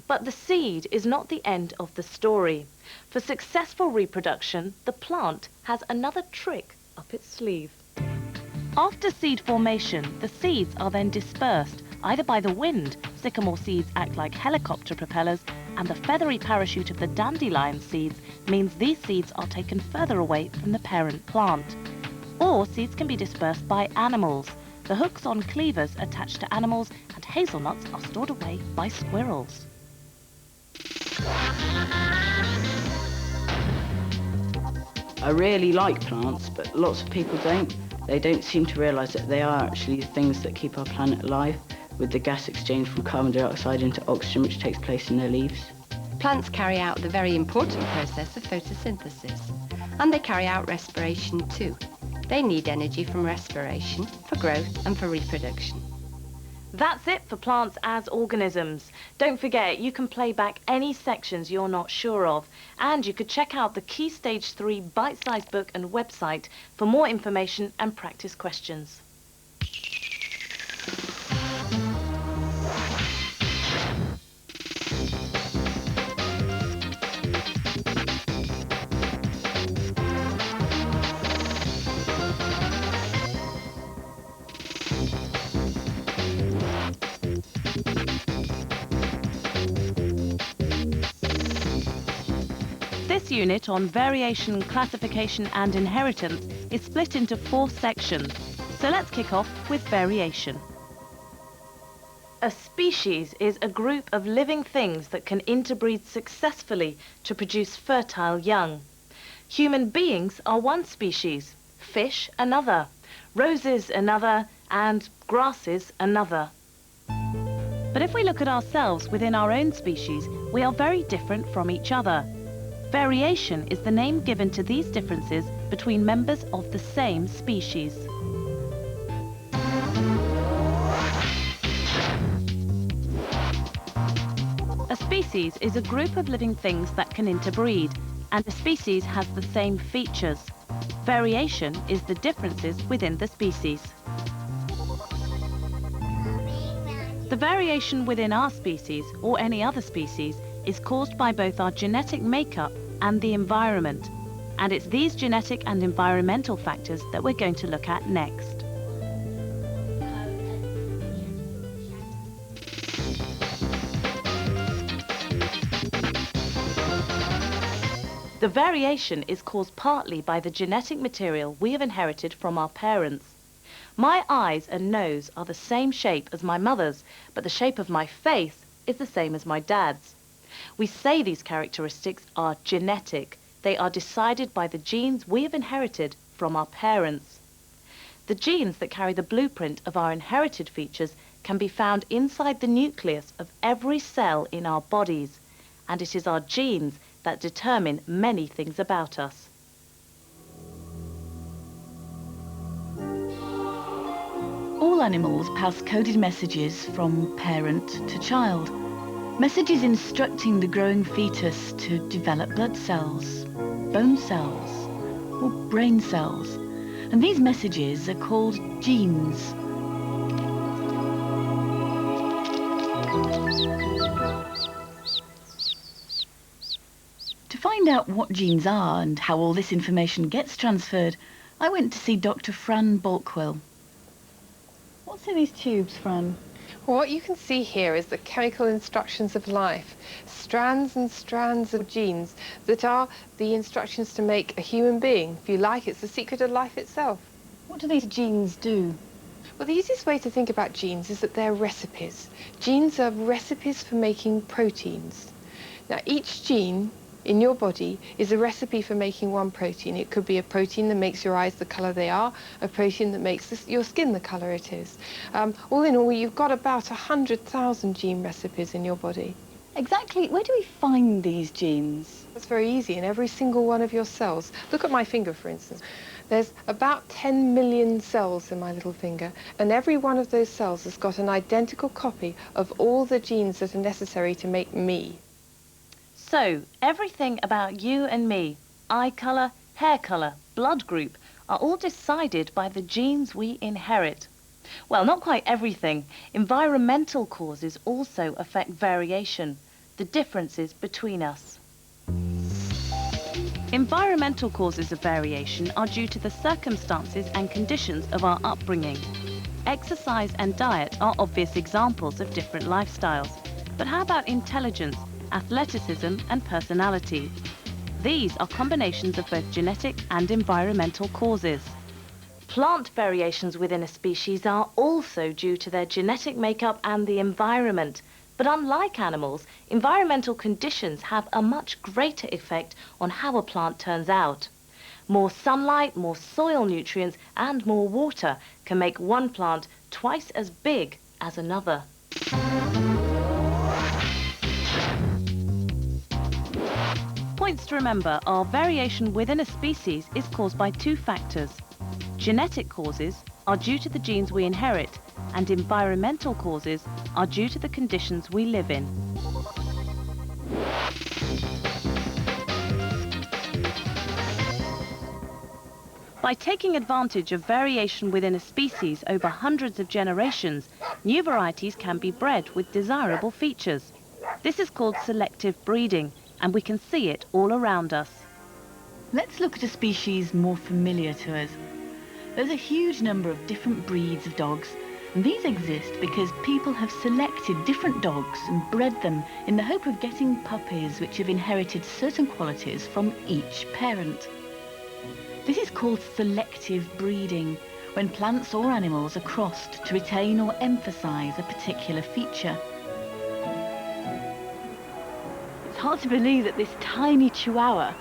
But the seed is not the end of the story. For successful reproduction, the plant has another trick up its sleeve. After seed formation, the seeds are then dispersed, either by the wind, sycamore seeds act like helicopter propellers, and the feathery parachute of the dandelion seeds means these seeds are taken further away from the parent plant. Or seeds can be dispersed by animals. The hooks on cleavers attach to animals, and hazelnuts are stored away by squirrels. I really like plants, but lots of people don't. They don't seem to realise that they are actually the things that keep our planet alive, with the gas exchange from carbon dioxide into oxygen which takes place in their leaves. Plants carry out the very important process of photosynthesis, and they carry out respiration too. They need energy from respiration for growth and for reproduction. That's it for plants as organisms. Don't forget, you can play back any sections you're not sure of, and you could check out the Key Stage 3 bite-sized book and website for more information and practice questions. unit on variation, classification and inheritance is split into 4 sections. So let's kick off with variation. A species is a group of living things that can interbreed successfully to produce fertile young. Human beings are one species, fish another, roses another, and grasses another. But if we look at ourselves within our own species, we are very different from each other. Variation is the name given to these differences between members of the same species. A species is a group of living things that can interbreed, and a species has the same features. Variation is the differences within the species. The variation within our species, or any other species, is caused by both our genetic makeup and the environment. And it's these genetic and environmental factors that we're going to look at next. The variation is caused partly by the genetic material we have inherited from our parents. My eyes and nose are the same shape as my mother's, but the shape of my face is the same as my dad's. We say these characteristics are genetic. They are decided by the genes we have inherited from our parents. The genes that carry the blueprint of our inherited features can be found inside the nucleus of every cell in our bodies, and it is our genes that determine many things about us. All animals pass coded messages from parent to child. Messages instructing the growing fetus to develop blood cells, bone cells, or brain cells. And these messages are called genes. To find out what genes are and how all this information gets transferred, I went to see Dr. Fran Balkwell. What's in these tubes, Fran? Well, what you can see here is the chemical instructions of life. Strands and strands of genes that are the instructions to make a human being. If you like, it's the secret of life itself. What do these genes do? Well, the easiest way to think about genes is that they're recipes. Genes are recipes for making proteins. Now, each gene in your body is a recipe for making one protein. It could be a protein that makes your eyes the colour they are, a protein that makes your skin the colour it is. All in all, you've got about 100,000 gene recipes in your body. Exactly. Where do we find these genes? It's very easy in every single one of your cells. Look at my finger, for instance. There's about 10 million cells in my little finger, and every one of those cells has got an identical copy of all the genes that are necessary to make me. So, everything about you and me, eye colour, hair colour, blood group, are all decided by the genes we inherit. Well, not quite everything. Environmental causes also affect variation, the differences between us. Environmental causes of variation are due to the circumstances and conditions of our upbringing. Exercise and diet are obvious examples of different lifestyles. But how about intelligence, athleticism and personality? These are combinations of both genetic and environmental causes. Plant variations within a species are also due to their genetic makeup and the environment. But unlike animals, environmental conditions have a much greater effect on how a plant turns out. More sunlight, more soil nutrients and more water can make one plant twice as big as another. Points to remember are variation within a species is caused by 2 factors. Genetic causes are due to the genes we inherit, and environmental causes are due to the conditions we live in. By taking advantage of variation within a species over hundreds of generations, new varieties can be bred with desirable features. This is called selective breeding, and we can see it all around us. Let's look at a species more familiar to us. There's a huge number of different breeds of dogs, And these exist because people have selected different dogs and bred them in the hope of getting puppies which have inherited certain qualities from each parent. This is called selective breeding, when plants or animals are crossed to retain or emphasize a particular feature. It's hard to believe that this tiny chihuahua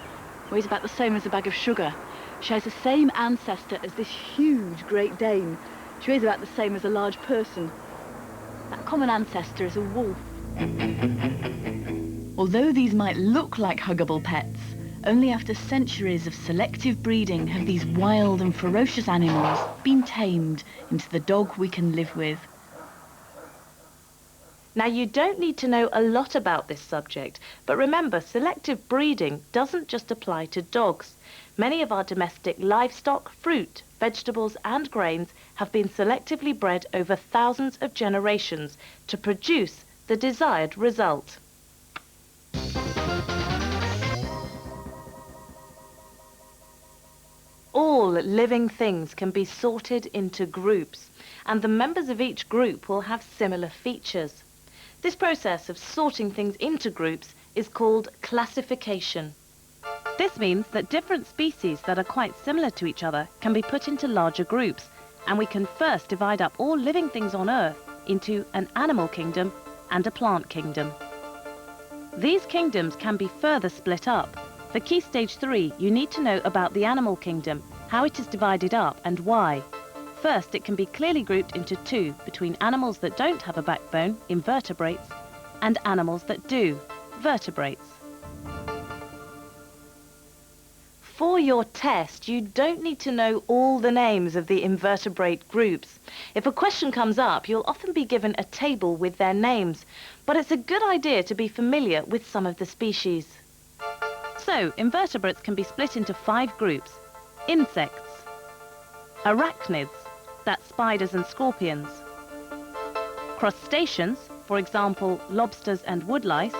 weighs about the same as a bag of sugar, shares the same ancestor as this huge Great Dane. She weighs about the same as a large person. That common ancestor is a wolf. Although these might look like huggable pets, only after centuries of selective breeding have these wild and ferocious animals been tamed into the dog we can live with. Now, you don't need to know a lot about this subject, but remember, selective breeding doesn't just apply to dogs. Many of our domestic livestock, fruit, vegetables and grains have been selectively bred over thousands of generations to produce the desired result. All living things can be sorted into groups, and the members of each group will have similar features. This process of sorting things into groups is called classification. This means that different species that are quite similar to each other can be put into larger groups, and we can first divide up all living things on Earth into an animal kingdom and a plant kingdom. These kingdoms can be further split up. For Key Stage 3, you need to know about the animal kingdom, how it is divided up and why. First, it can be clearly grouped into two, between animals that don't have a backbone, invertebrates, and animals that do, vertebrates. For your test, you don't need to know all the names of the invertebrate groups. If a question comes up, you'll often be given a table with their names, but it's a good idea to be familiar with some of the species. So, invertebrates can be split into 5 groups: insects, arachnids, that's spiders and scorpions, crustaceans, for example, lobsters and woodlice,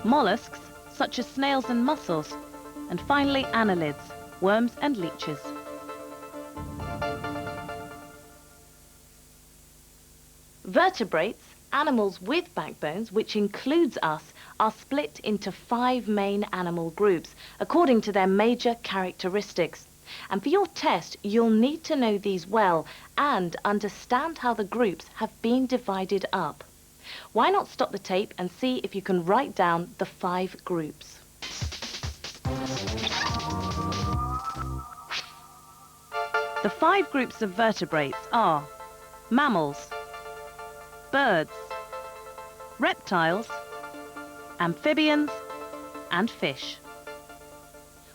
mollusks, such as snails and mussels, and finally annelids, worms and leeches. Vertebrates, animals with backbones, which includes us, are split into 5 main animal groups according to their major characteristics. And for your test, you'll need to know these well and understand how the groups have been divided up. Why not stop the tape and see if you can write down the 5 groups? The 5 groups of vertebrates are mammals, birds, reptiles, amphibians, and fish.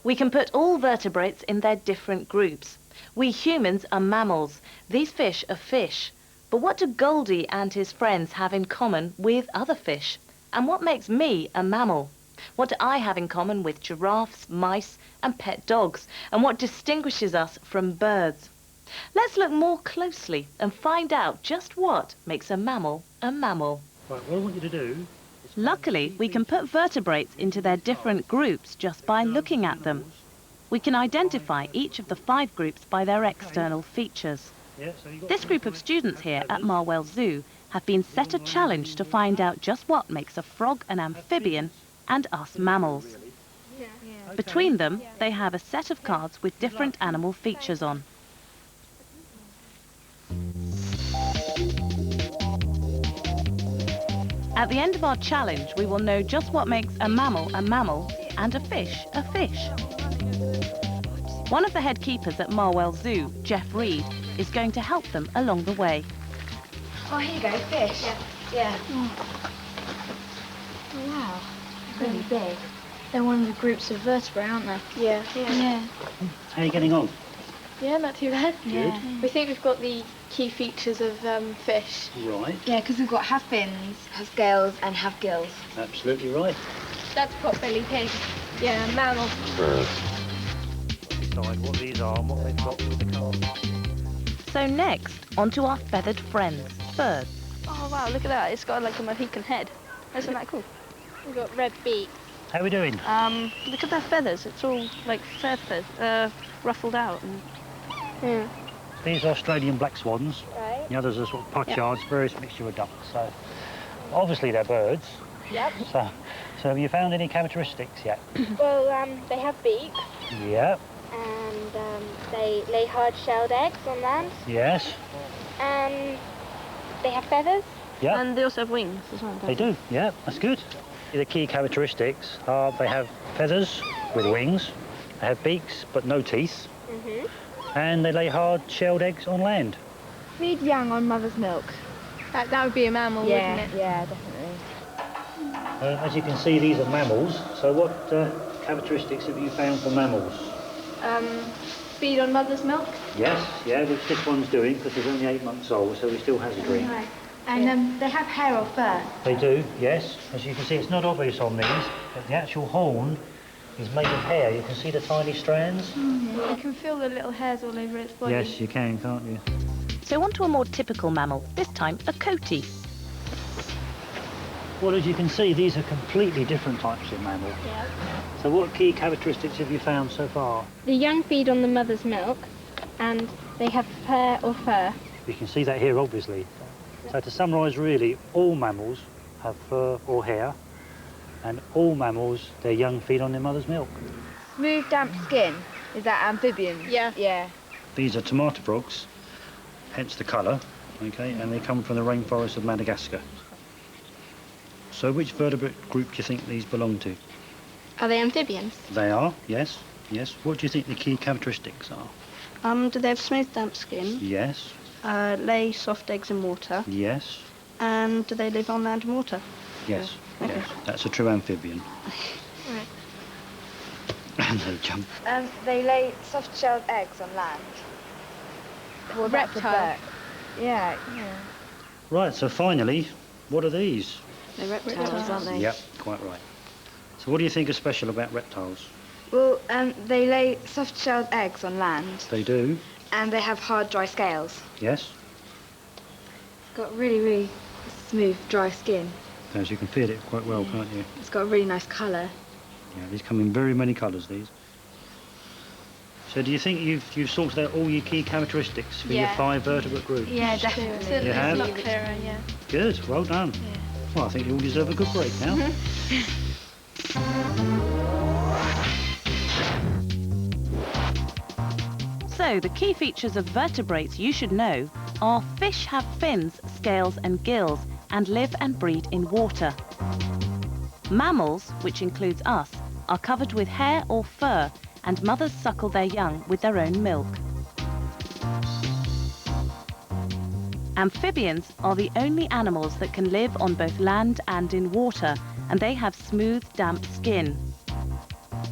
We can put all vertebrates in their different groups. We humans are mammals. These fish are fish. But what do Goldie and his friends have in common with other fish? And what makes me a mammal? What do I have in common with giraffes, mice, and pet dogs? And what distinguishes us from birds? Let's look more closely and find out just what makes a mammal a mammal. Right, what I want you to do... Luckily, we can put vertebrates into their different groups just by looking at them. We can identify each of the 5 groups by their external features. This group of students here at Marwell Zoo have been set a challenge to find out just what makes a frog an amphibian and us mammals. Between them, they have a set of cards with different animal features on. At the end of our challenge, we will know just what makes a mammal and a fish a fish. One of the head keepers at Marwell Zoo, Jeff Reed, is going to help them along the way. Oh, here you go, fish. Yeah. Oh, wow. Really big. They're one of the groups of vertebrae, aren't they? Yeah. How are you getting on? Yeah, not too bad. Good. We think we've got the key features of fish. Right. Yeah, because we've got have fins, have scales, and have gills. Absolutely right. That's pot-bellied pig. Yeah, mammal. Decide what these are and what they've got with the cards. So next, onto our feathered friends, birds. Oh wow, look at that. It's got like a Mohican head. Isn't that cool? We've got red beak. How are we doing? Look at their feathers. It's all like feathers, ruffled out. And... Yeah. these are Australian black swans. Right. The others are sort of pochards, various mixture of ducks. So obviously they're birds. Yep. So have you found any characteristics yet? Well, they have beaks. Yeah. And they lay hard-shelled eggs on land. Yes. And they have feathers. Yeah. And they also have wings as well. They do. Yeah, that's good. The key characteristics are they have feathers with wings, they have beaks but no teeth, and they lay hard-shelled eggs on land. Feed young on mother's milk. That would be a mammal, wouldn't it? Yeah, definitely. As you can see, these are mammals. So what characteristics have you found for mammals? Feed on mother's milk. Yes, yeah, which this one's doing because he's only 8 months old, so he still has a drink. Right. And they have hair or fur. They do, yes. As you can see, it's not obvious on these, but the actual horn is made of hair. You can see the tiny strands. You can feel the little hairs all over its body. Yes, you can, can't you? So on to a more typical mammal, this time a coati. Well, as you can see, these are completely different types of mammal. Yeah. So what key characteristics have you found so far? The young feed on the mother's milk, and they have hair or fur. You can see that here, obviously. So to summarise, really, all mammals have fur or hair, and all mammals, their young feed on their mother's milk. Smooth, damp skin. Is that amphibians? Yeah. Yeah. These are tomato frogs, hence the colour, okay, and they come from the rainforests of Madagascar. So which vertebrate group do you think these belong to? Are they amphibians? They are, yes, yes. What do you think the key characteristics are? Do they have smooth, damp skin? Yes. Lay soft eggs in water? Yes. And do they live on land and water? Yes, Okay. yes. That's a true amphibian. Right. No jump. They lay soft-shelled eggs on land. Well, reptile. Yeah, yeah. Right, so finally, what are these? They're reptiles, aren't they? Yep, quite right. So what do you think is special about reptiles? Well, they lay soft-shelled eggs on land, They do, and they have hard, dry scales. yes. It's got really, really smooth, dry skin. As you can feel it quite well, can't you? It's got a really nice colour. Yeah, these come in very many colours, these. So do you think you've sorted out all your key characteristics for your 5 vertebrate groups? Yeah, definitely. You have? It's a lot clearer, yeah. Good, well done. Yeah. Well, I think you all deserve a good break now. So the key features of vertebrates you should know are fish have fins, scales and gills and live and breed in water. Mammals, which includes us, are covered with hair or fur and mothers suckle their young with their own milk. Amphibians are the only animals that can live on both land and in water, and they have smooth, damp skin.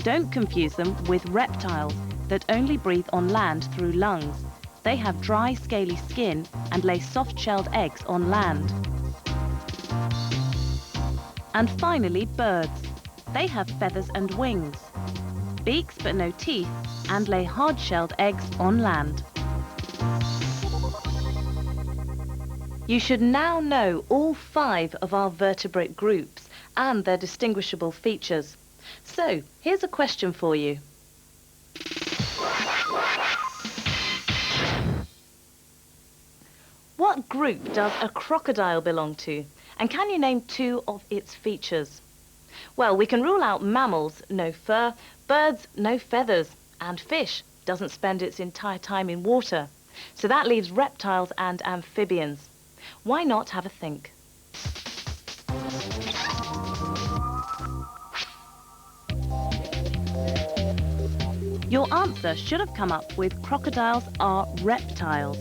Don't confuse them with reptiles that only breathe on land through lungs. They have dry, scaly skin and lay soft-shelled eggs on land. And finally, birds. They have feathers and wings, beaks but no teeth, and lay hard-shelled eggs on land. You should now know all 5 of our vertebrate groups and their distinguishable features. So, here's a question for you. What group does a crocodile belong to? And can you name 2 of its features? Well, we can rule out mammals, no fur, birds, no feathers, and fish doesn't spend its entire time in water. So that leaves reptiles and amphibians. Why not have a think? Your answer should have come up with crocodiles are reptiles,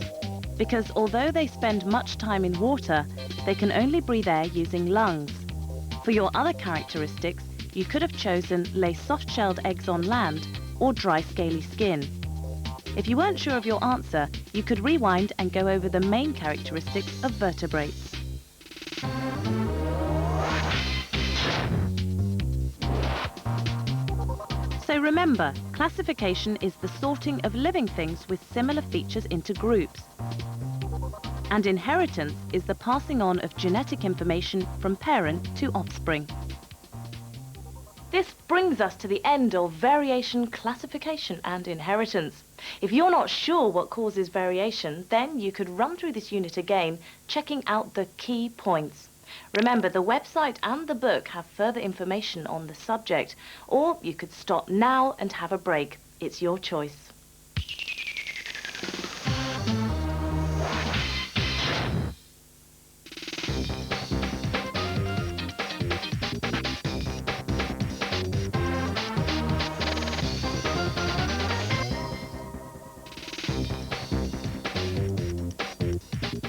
because although they spend much time in water, they can only breathe air using lungs. For your other characteristics, you could have chosen lay soft-shelled eggs on land or dry scaly skin. If you weren't sure of your answer, you could rewind and go over the main characteristics of vertebrates. So remember, classification is the sorting of living things with similar features into groups. And inheritance is the passing on of genetic information from parent to offspring. This brings us to the end of variation, classification and inheritance. If you're not sure what causes variation, then you could run through this unit again, checking out the key points. Remember, the website and the book have further information on the subject, or you could stop now and have a break. It's your choice.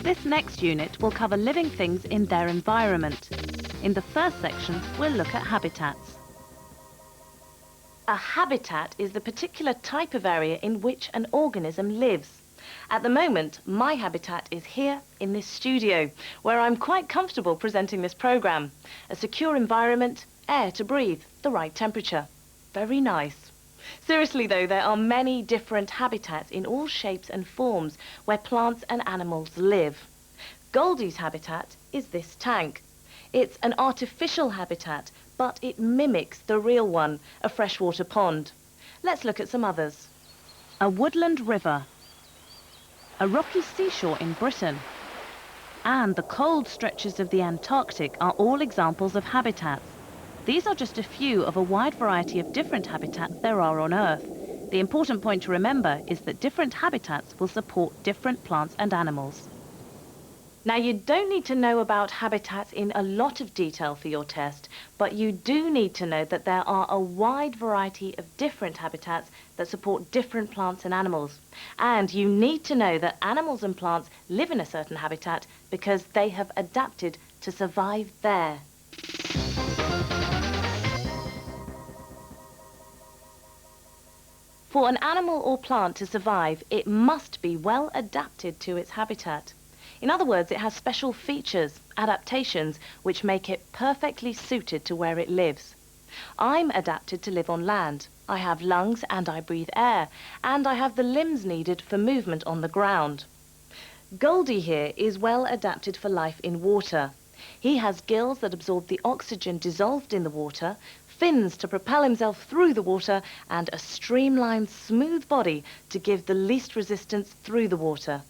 This next unit will cover living things in their environment. In the first section, we'll look at habitats. A habitat is the particular type of area in which an organism lives. At the moment, my habitat is here in this studio, where I'm quite comfortable presenting this programme. A secure environment, air to breathe, the right temperature. Very nice. Seriously though, there are many different habitats in all shapes and forms where plants and animals live. Goldie's habitat is this tank. It's an artificial habitat, but it mimics the real one, a freshwater pond. Let's look at some others. A woodland river, a rocky seashore in Britain, and the cold stretches of the Antarctic are all examples of habitats. These are just a few of a wide variety of different habitats there are on Earth. The important point to remember is that different habitats will support different plants and animals. Now, you don't need to know about habitats in a lot of detail for your test, but you do need to know that there are a wide variety of different habitats that support different plants and animals. And you need to know that animals and plants live in a certain habitat because they have adapted to survive there. For an animal or plant to survive, it must be well adapted to its habitat. In other words, it has special features, adaptations, which make it perfectly suited to where it lives. I'm adapted to live on land. I have lungs and I breathe air, and I have the limbs needed for movement on the ground. Goldie here is well adapted for life in water. He has gills that absorb the oxygen dissolved in the water, fins to propel himself through the water, and a streamlined, smooth body to give the least resistance through the water.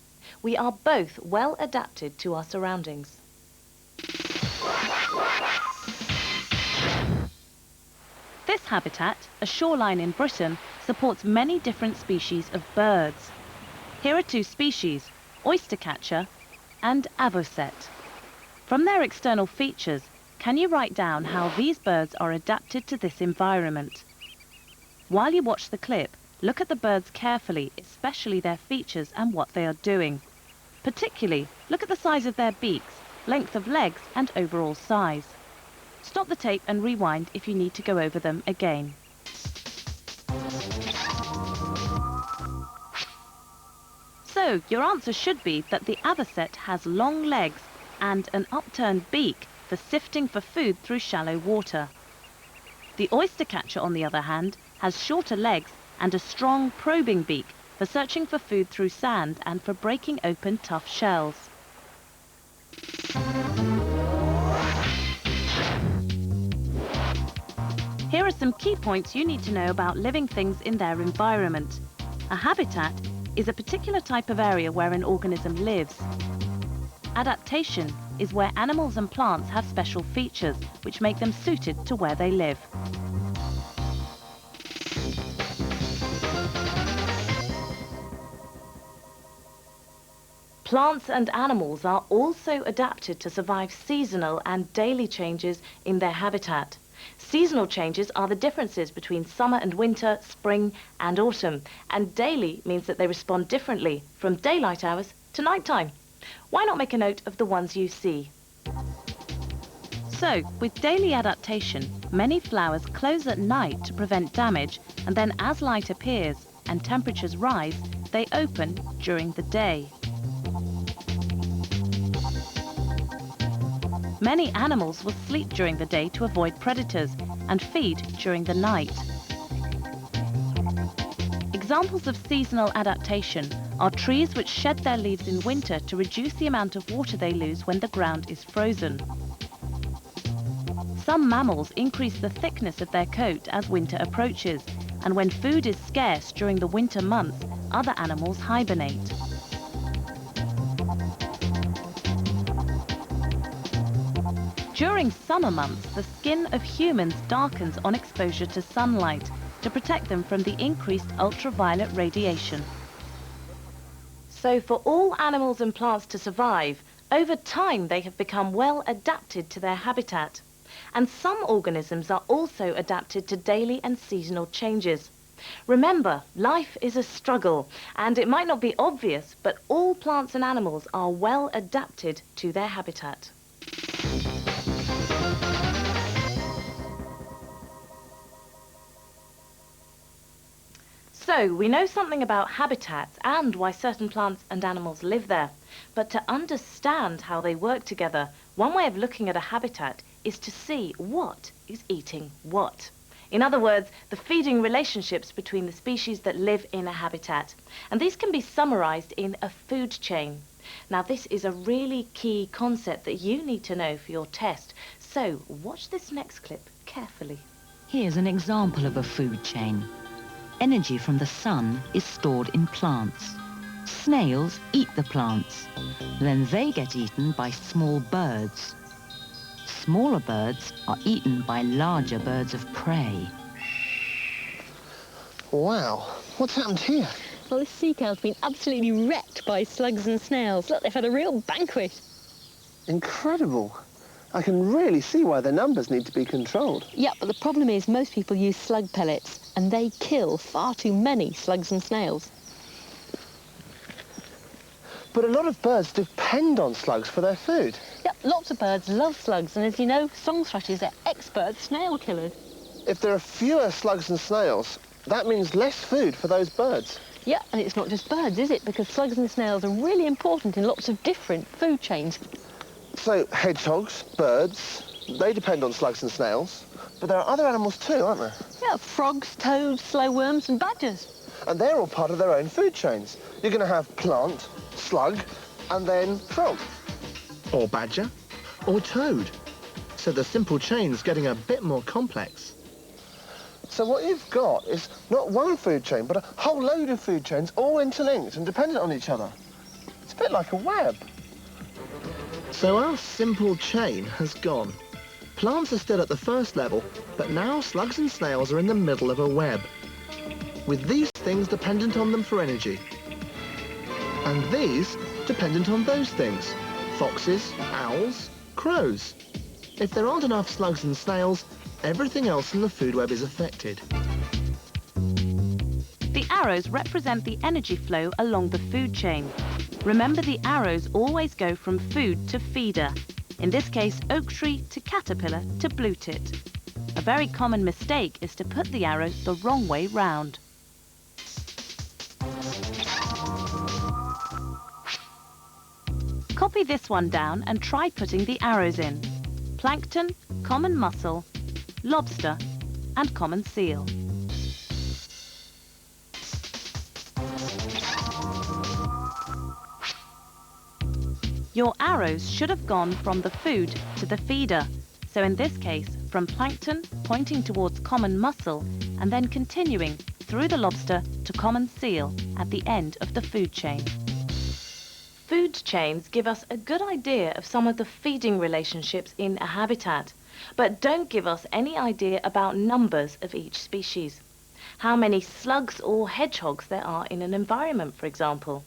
We are both well adapted to our surroundings. This habitat, a shoreline in Britain, supports many different species of birds. Here are two species, oystercatcher and avocet. From their external features, can you write down how these birds are adapted to this environment? While you watch the clip, look at the birds carefully, especially their features and what they are doing. Particularly, look at the size of their beaks, length of legs and overall size. Stop the tape and rewind if you need to go over them again. So, your answer should be that the avocet has long legs and an upturned beak for sifting for food through shallow water. The oystercatcher, on the other hand, has shorter legs and a strong probing beak for searching for food through sand and for breaking open tough shells. Here are some key points you need to know about living things in their environment. A habitat is a particular type of area where an organism lives. Adaptation is where animals and plants have special features which make them suited to where they live. Plants and animals are also adapted to survive seasonal and daily changes in their habitat. Seasonal changes are the differences between summer and winter, spring and autumn, and daily means that they respond differently from daylight hours to nighttime. Why not make a note of the ones you see? So, with daily adaptation, many flowers close at night to prevent damage, and then as light appears and temperatures rise, they open during the day. Many animals will sleep during the day to avoid predators and feed during the night. Examples of seasonal adaptation are trees which shed their leaves in winter to reduce the amount of water they lose when the ground is frozen. Some mammals increase the thickness of their coat as winter approaches, and when food is scarce during the winter months, other animals hibernate. During summer months, the skin of humans darkens on exposure to sunlight to protect them from the increased ultraviolet radiation. So for all animals and plants to survive, over time they have become well adapted to their habitat. And some organisms are also adapted to daily and seasonal changes. Remember, life is a struggle, and it might not be obvious, but all plants and animals are well adapted to their habitat. So, we know something about habitats and why certain plants and animals live there. But to understand how they work together, one way of looking at a habitat is to see what is eating what. In other words, the feeding relationships between the species that live in a habitat. And these can be summarized in a food chain. Now, this is a really key concept that you need to know for your test. So, watch this next clip carefully. Here's an example of a food chain. Energy from the sun is stored in plants. Snails eat the plants. Then they get eaten by small birds. Smaller birds are eaten by larger birds of prey. Wow, what's happened here? Well, this sea cow's been absolutely wrecked by slugs and snails. Look, they've had a real banquet. Incredible. I can really see why the numbers need to be controlled. Yeah, but the problem is most people use slug pellets, and they kill far too many slugs and snails. But a lot of birds depend on slugs for their food. Yep, lots of birds love slugs, and as you know, song thrushes are expert snail killers. If there are fewer slugs and snails, that means less food for those birds. Yeah, and it's not just birds, is it? Because slugs and snails are really important in lots of different food chains. So, hedgehogs, birds, they depend on slugs and snails. But there are other animals too, aren't there? Yeah, frogs, toads, slow worms and badgers. And they're all part of their own food chains. You're going to have plant, slug, and then frog. Or badger, or toad. So the simple chain's getting a bit more complex. So what you've got is not one food chain, but a whole load of food chains all interlinked and dependent on each other. It's a bit like a web. So our simple chain has gone. Plants are still at the first level, but now slugs and snails are in the middle of a web, with these things dependent on them for energy. And these dependent on those things: foxes, owls, crows. If there aren't enough slugs and snails, everything else in the food web is affected. The arrows represent the energy flow along the food chain. Remember, the arrows always go from food to feeder. In this case, oak tree to caterpillar to blue tit. A very common mistake is to put the arrow the wrong way round. Copy this one down and try putting the arrows in. Plankton, common mussel, lobster and common seal. Your arrows should have gone from the food to the feeder. So in this case, from plankton pointing towards common mussel and then continuing through the lobster to common seal at the end of the food chain. Food chains give us a good idea of some of the feeding relationships in a habitat, but don't give us any idea about numbers of each species. How many slugs or hedgehogs there are in an environment, for example.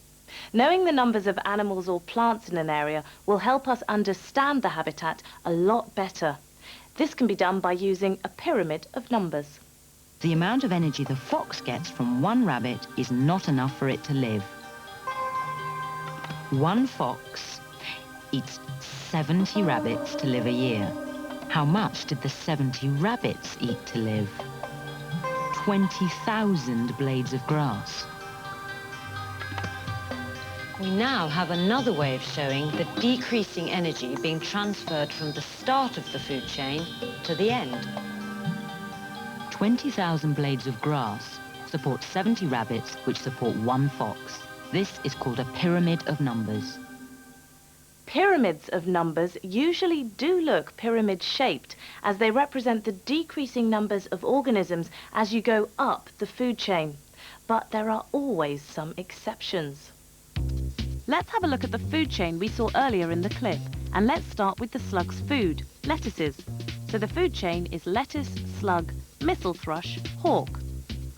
Knowing the numbers of animals or plants in an area will help us understand the habitat a lot better. This can be done by using a pyramid of numbers. The amount of energy the fox gets from one rabbit is not enough for it to live. One fox eats 70 rabbits to live a year. How much did the 70 rabbits eat to live? 20,000 blades of grass. We now have another way of showing the decreasing energy being transferred from the start of the food chain to the end. 20,000 blades of grass support 70 rabbits, which support one fox. This is called a pyramid of numbers. Pyramids of numbers usually do look pyramid-shaped, as they represent the decreasing numbers of organisms as you go up the food chain. but there are always some exceptions. Let's have a look at the food chain we saw earlier in the clip, and let's start with the slug's food, lettuces. So the food chain is lettuce, slug, missel thrush, hawk.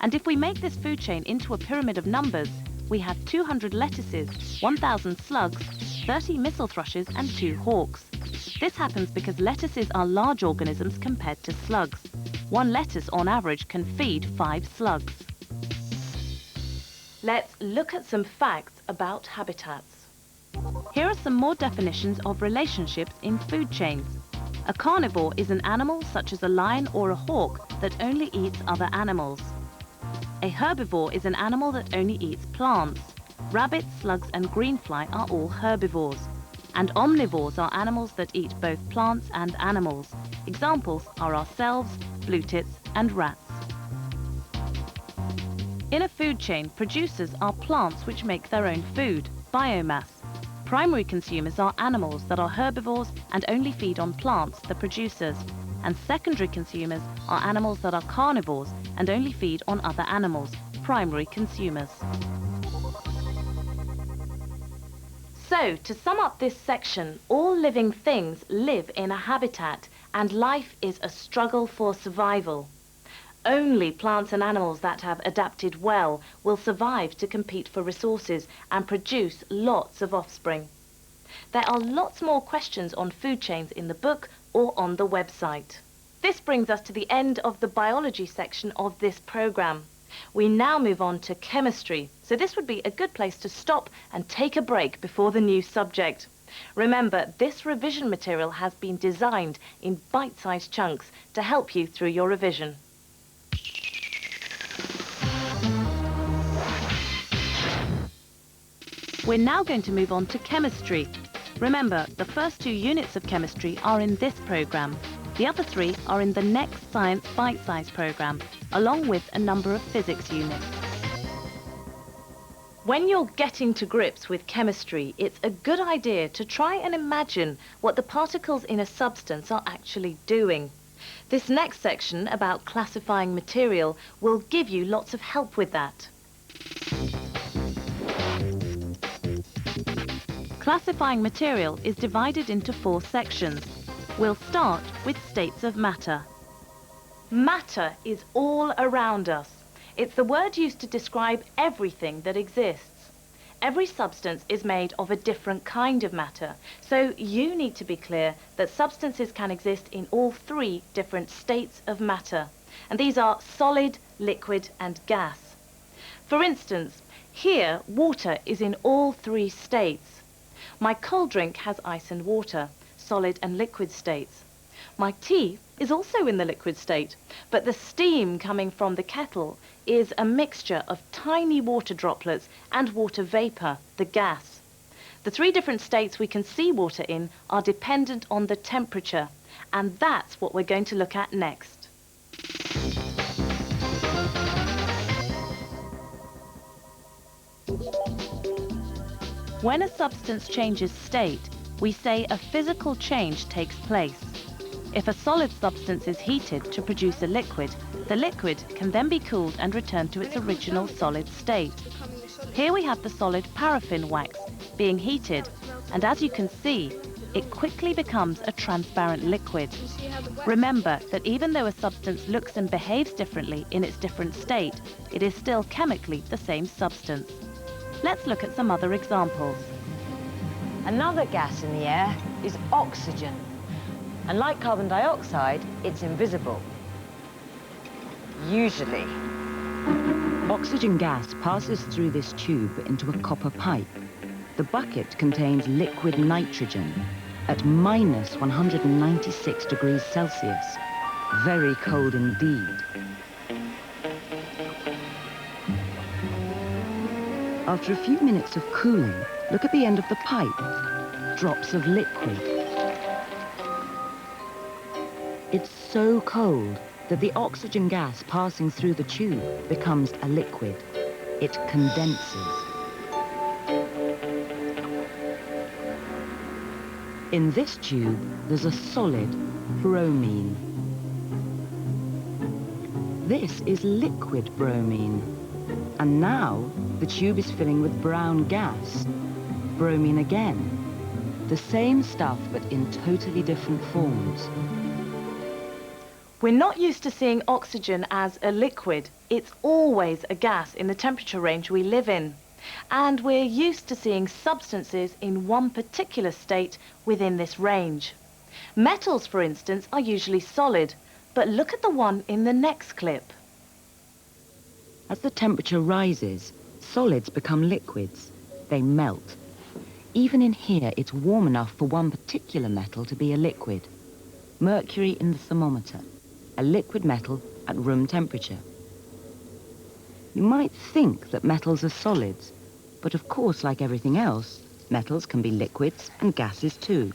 And if we make this food chain into a pyramid of numbers, we have 200 lettuces, 1,000 slugs, 30 missel thrushes and 2 hawks. This happens because lettuces are large organisms compared to slugs. One lettuce on average can feed 5 slugs. Let's look at some facts about habitats. Here are some more definitions of relationships in food chains. A carnivore is an animal such as a lion or a hawk that only eats other animals. A herbivore is an animal that only eats plants. Rabbits, slugs and greenfly are all herbivores. And omnivores are animals that eat both plants and animals. Examples are ourselves, blue tits and rats. In a food chain, producers are plants which make their own food, biomass. Primary consumers are animals that are herbivores and only feed on plants, the producers. And secondary consumers are animals that are carnivores and only feed on other animals, primary consumers. So, to sum up this section, all living things live in a habitat and life is a struggle for survival. Only plants and animals that have adapted well will survive to compete for resources and produce lots of offspring. There are lots more questions on food chains in the book or on the website. This brings us to the end of the biology section of this programme. We now move on to chemistry, so this would be a good place to stop and take a break before the new subject. Remember, this revision material has been designed in bite-sized chunks to help you through your revision. We're now going to move on to chemistry. Remember, the first 2 units of chemistry are in this programme. The other 3 are in the next Science Bite-Size programme, along with a number of physics units. When you're getting to grips with chemistry, it's a good idea to try and imagine what the particles in a substance are actually doing. This next section about classifying material will give you lots of help with that. Classifying material is divided into 4 sections. We'll start with states of matter. Matter is all around us. It's the word used to describe everything that exists. Every substance is made of a different kind of matter, so you need to be clear that substances can exist in all 3 different states of matter, and these are solid, liquid and gas. For instance, here water is in all 3 states. My cold drink has ice and water, solid and liquid states. My tea is also in the liquid state, but the steam coming from the kettle is a mixture of tiny water droplets and water vapor, the gas. The 3 different states we can see water in are dependent on the temperature, and that's what we're going to look at next. When a substance changes state, we say a physical change takes place. If a solid substance is heated to produce a liquid, the liquid can then be cooled and returned to its original solid state. Here we have the solid paraffin wax being heated, and as you can see, it quickly becomes a transparent liquid. Remember that even though a substance looks and behaves differently in its different state, it is still chemically the same substance. Let's look at some other examples. Another gas in the air is oxygen. And like carbon dioxide, it's invisible. Usually. Oxygen gas passes through this tube into a copper pipe. The bucket contains liquid nitrogen at minus 196 degrees Celsius. Very cold indeed. After a few minutes of cooling, look at the end of the pipe. Drops of liquid. It's so cold that the oxygen gas passing through the tube becomes a liquid. It condenses. In this tube, there's a solid, bromine. This is liquid bromine. And now the tube is filling with brown gas, bromine again. The same stuff, but in totally different forms. We're not used to seeing oxygen as a liquid. It's always a gas in the temperature range we live in. And we're used to seeing substances in one particular state within this range. Metals, for instance, are usually solid, but look at the one in the next clip. As the temperature rises, solids become liquids. They melt. Even in here, it's warm enough for one particular metal to be a liquid. Mercury in the thermometer, a liquid metal at room temperature. You might think that metals are solids, but of course, like everything else, metals can be liquids and gases too.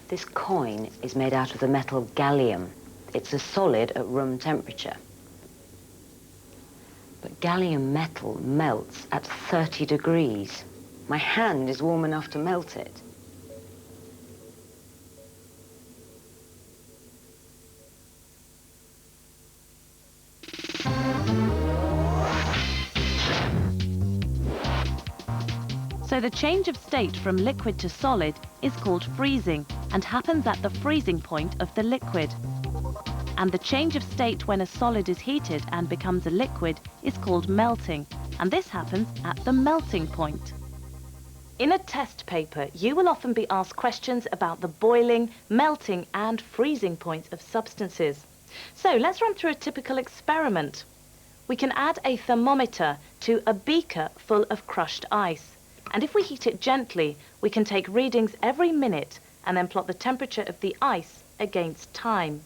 This coin is made out of the metal gallium. It's a solid at room temperature. But gallium metal melts at 30 degrees. My hand is warm enough to melt it. So the change of state from liquid to solid is called freezing and happens at the freezing point of the liquid. And the change of state when a solid is heated and becomes a liquid is called melting, and this happens at the melting point. In a test paper, you will often be asked questions about the boiling, melting and freezing points of substances. So let's run through a typical experiment. We can add a thermometer to a beaker full of crushed ice. And if we heat it gently, we can take readings every minute and then plot the temperature of the ice against time.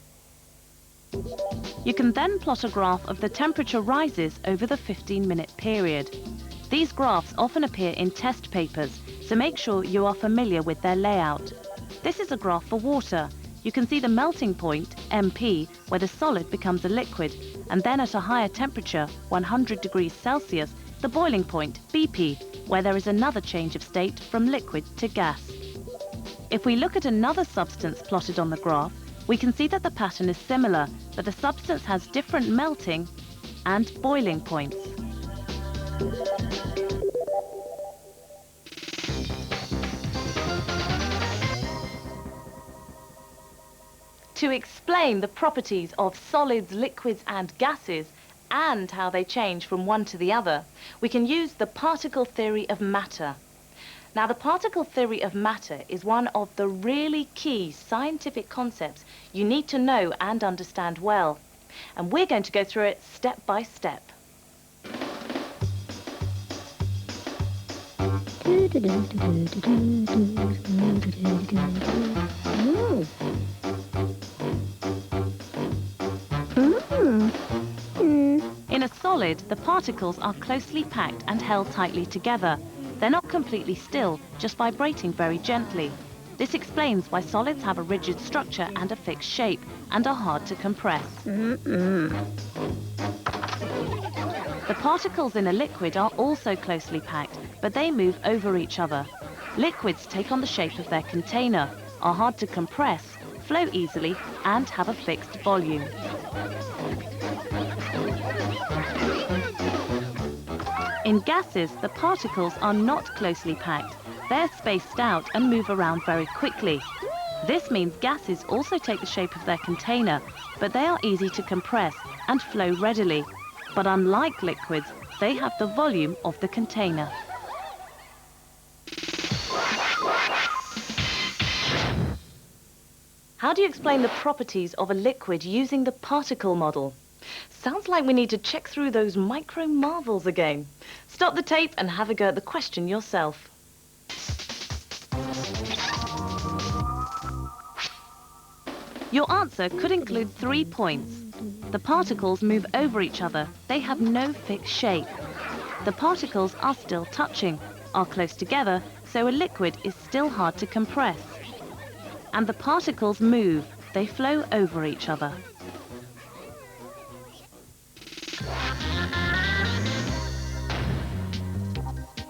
You can then plot a graph of the temperature rises over the 15-minute period. These graphs often appear in test papers, so make sure you are familiar with their layout. This is a graph for water. You can see the melting point, MP, where the solid becomes a liquid, and then at a higher temperature, 100 degrees Celsius, the boiling point, BP, where there is another change of state from liquid to gas. If we look at another substance plotted on the graph, we can see that the pattern is similar, but the substance has different melting and boiling points. To explain the properties of solids, liquids and gases, and how they change from one to the other, we can use the particle theory of matter. Now, the particle theory of matter is one of the really key scientific concepts you need to know and understand well. And we're going to go through it step by step. In a solid, the particles are closely packed and held tightly together. They're not completely still, just vibrating very gently. This explains why solids have a rigid structure and a fixed shape and are hard to compress. The particles in a liquid are also closely packed, but they move over each other. Liquids take on the shape of their container, are hard to compress, flow easily, and have a fixed volume. In gases, the particles are not closely packed. They're spaced out and move around very quickly. This means gases also take the shape of their container, but they are easy to compress and flow readily. But unlike liquids, they have the volume of the container. How do you explain the properties of a liquid using the particle model? Sounds like we need to check through those micro marvels again. Stop the tape and have a go at the question yourself. Your answer could include 3 points. The particles move over each other. They have no fixed shape. The particles are still touching, are close together, so a liquid is still hard to compress. And the particles move. They flow over each other.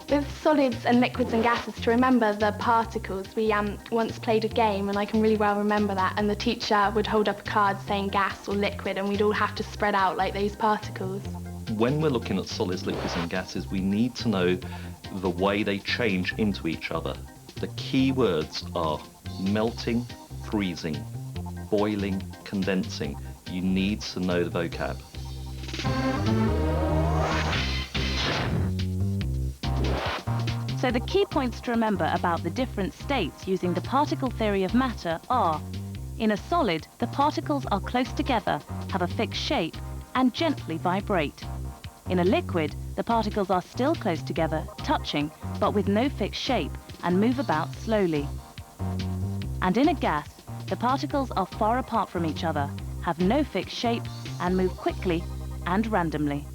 With solids and liquids and gases, to remember the particles, we once played a game, and I can really well remember that, and the teacher would hold up a card saying gas or liquid, and we'd all have to spread out like those particles. when we're looking at solids, liquids and gases, we need to know the way they change into each other. The key words are melting, freezing, boiling, condensing. You need to know the vocab. So the key points to remember about the different states using the particle theory of matter are: in a solid, the particles are close together, have a fixed shape, and gently vibrate. In a liquid, the particles are still close together, touching, but with no fixed shape, and move about slowly. And in a gas, the particles are far apart from each other, have no fixed shape, and move quickly and randomly.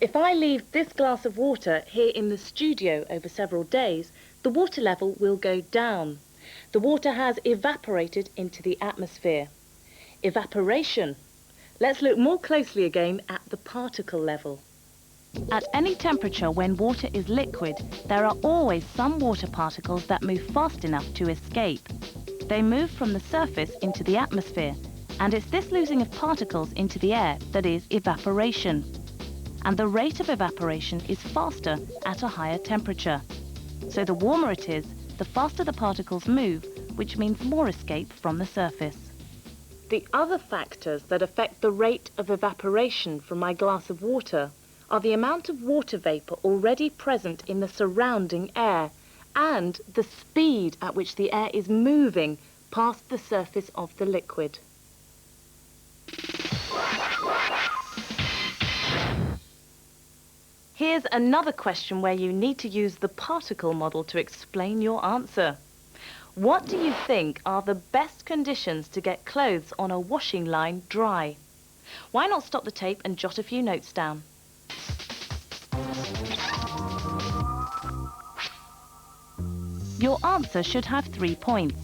If I leave this glass of water here in the studio over several days, the water level will go down. The water has evaporated into the atmosphere. Evaporation. Let's look more closely again at the particle level. At any temperature when water is liquid, there are always some water particles that move fast enough to escape. They move from the surface into the atmosphere, and it's this losing of particles into the air that is evaporation. And the rate of evaporation is faster at a higher temperature. So the warmer it is, the faster the particles move, which means more escape from the surface. The other factors that affect the rate of evaporation from my glass of water are the amount of water vapour already present in the surrounding air and the speed at which the air is moving past the surface of the liquid. Here's another question where you need to use the particle model to explain your answer. What do you think are the best conditions to get clothes on a washing line dry? Why not stop the tape and jot a few notes down? Your answer should have 3 points.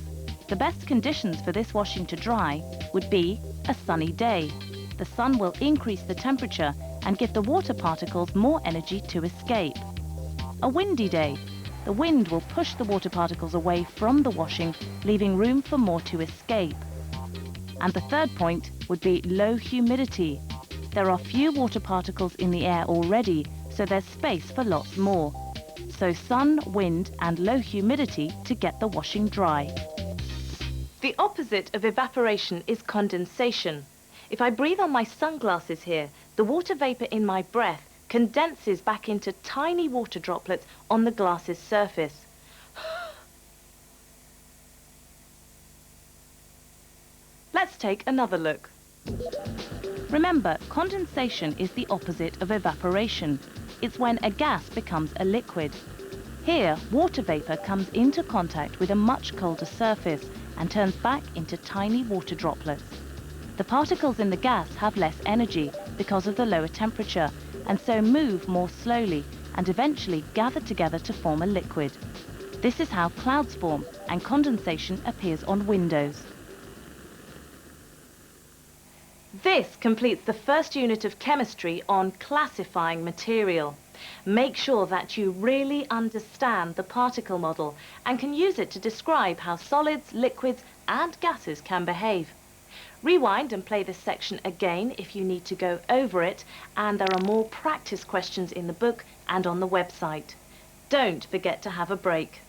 The best conditions for this washing to dry would be a sunny day. The sun will increase the temperature and give the water particles more energy to escape. A windy day. The wind will push the water particles away from the washing, leaving room for more to escape. And the third point would be low humidity. There are few water particles in the air already, so there's space for lots more. So sun, wind, and low humidity to get the washing dry. The opposite of evaporation is condensation. If I breathe on my sunglasses here, the water vapour in my breath condenses back into tiny water droplets on the glass's surface. Let's take another look. Remember, condensation is the opposite of evaporation. It's when a gas becomes a liquid. Here, water vapour comes into contact with a much colder surface and turns back into tiny water droplets. The particles in the gas have less energy because of the lower temperature, and so move more slowly and eventually gather together to form a liquid. This is how clouds form and condensation appears on windows. This completes the first unit of chemistry on classifying material. Make sure that you really understand the particle model and can use it to describe how solids, liquids and gases can behave. Rewind and play this section again if you need to go over it, and there are more practice questions in the book and on the website. Don't forget to have a break.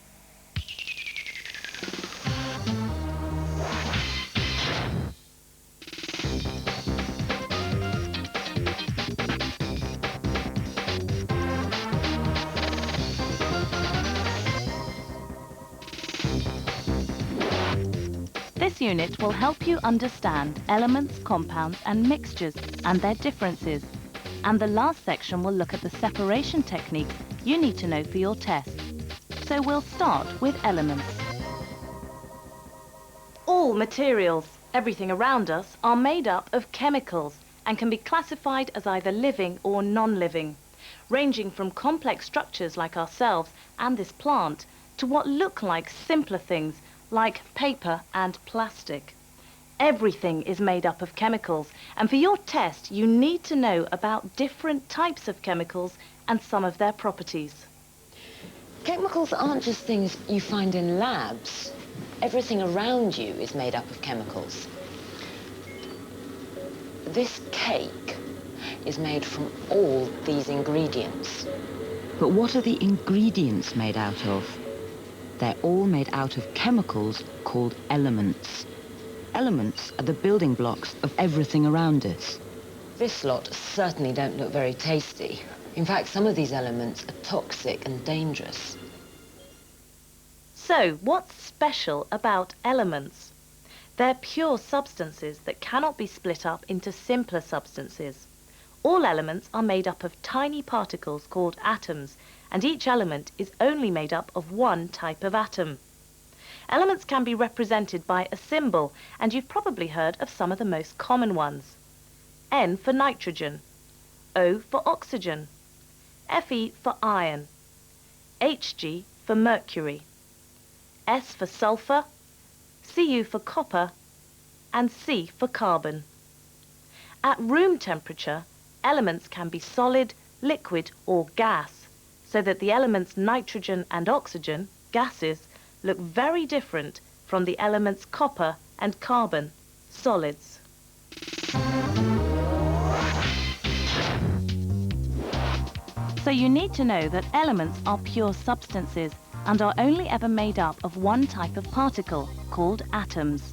This unit will help you understand elements, compounds and mixtures and their differences. And the last section will look at the separation techniques you need to know for your test. So we'll start with elements. All materials, everything around us, are made up of chemicals and can be classified as either living or non-living, ranging from complex structures like ourselves and this plant to what look like simpler things like paper and plastic. Everything is made up of chemicals, and for your test you need to know about different types of chemicals and some of their properties. Chemicals aren't just things you find in labs. Everything around you is made up of chemicals. This cake is made from all these ingredients. But what are the ingredients made out of? They're all made out of chemicals called elements. Elements are the building blocks of everything around us. This lot certainly don't look very tasty. In fact, some of these elements are toxic and dangerous. So, what's special about elements? They're pure substances that cannot be split up into simpler substances. All elements are made up of tiny particles called atoms, and each element is only made up of one type of atom. Elements can be represented by a symbol, and you've probably heard of some of the most common ones. N for nitrogen, O for oxygen, Fe for iron, Hg for mercury, S for sulfur, Cu for copper, and C for carbon. At room temperature, elements can be solid, liquid or gas, so that the elements nitrogen and oxygen, gases, look very different from the elements copper and carbon, solids. So you need to know that elements are pure substances and are only ever made up of one type of particle, called atoms.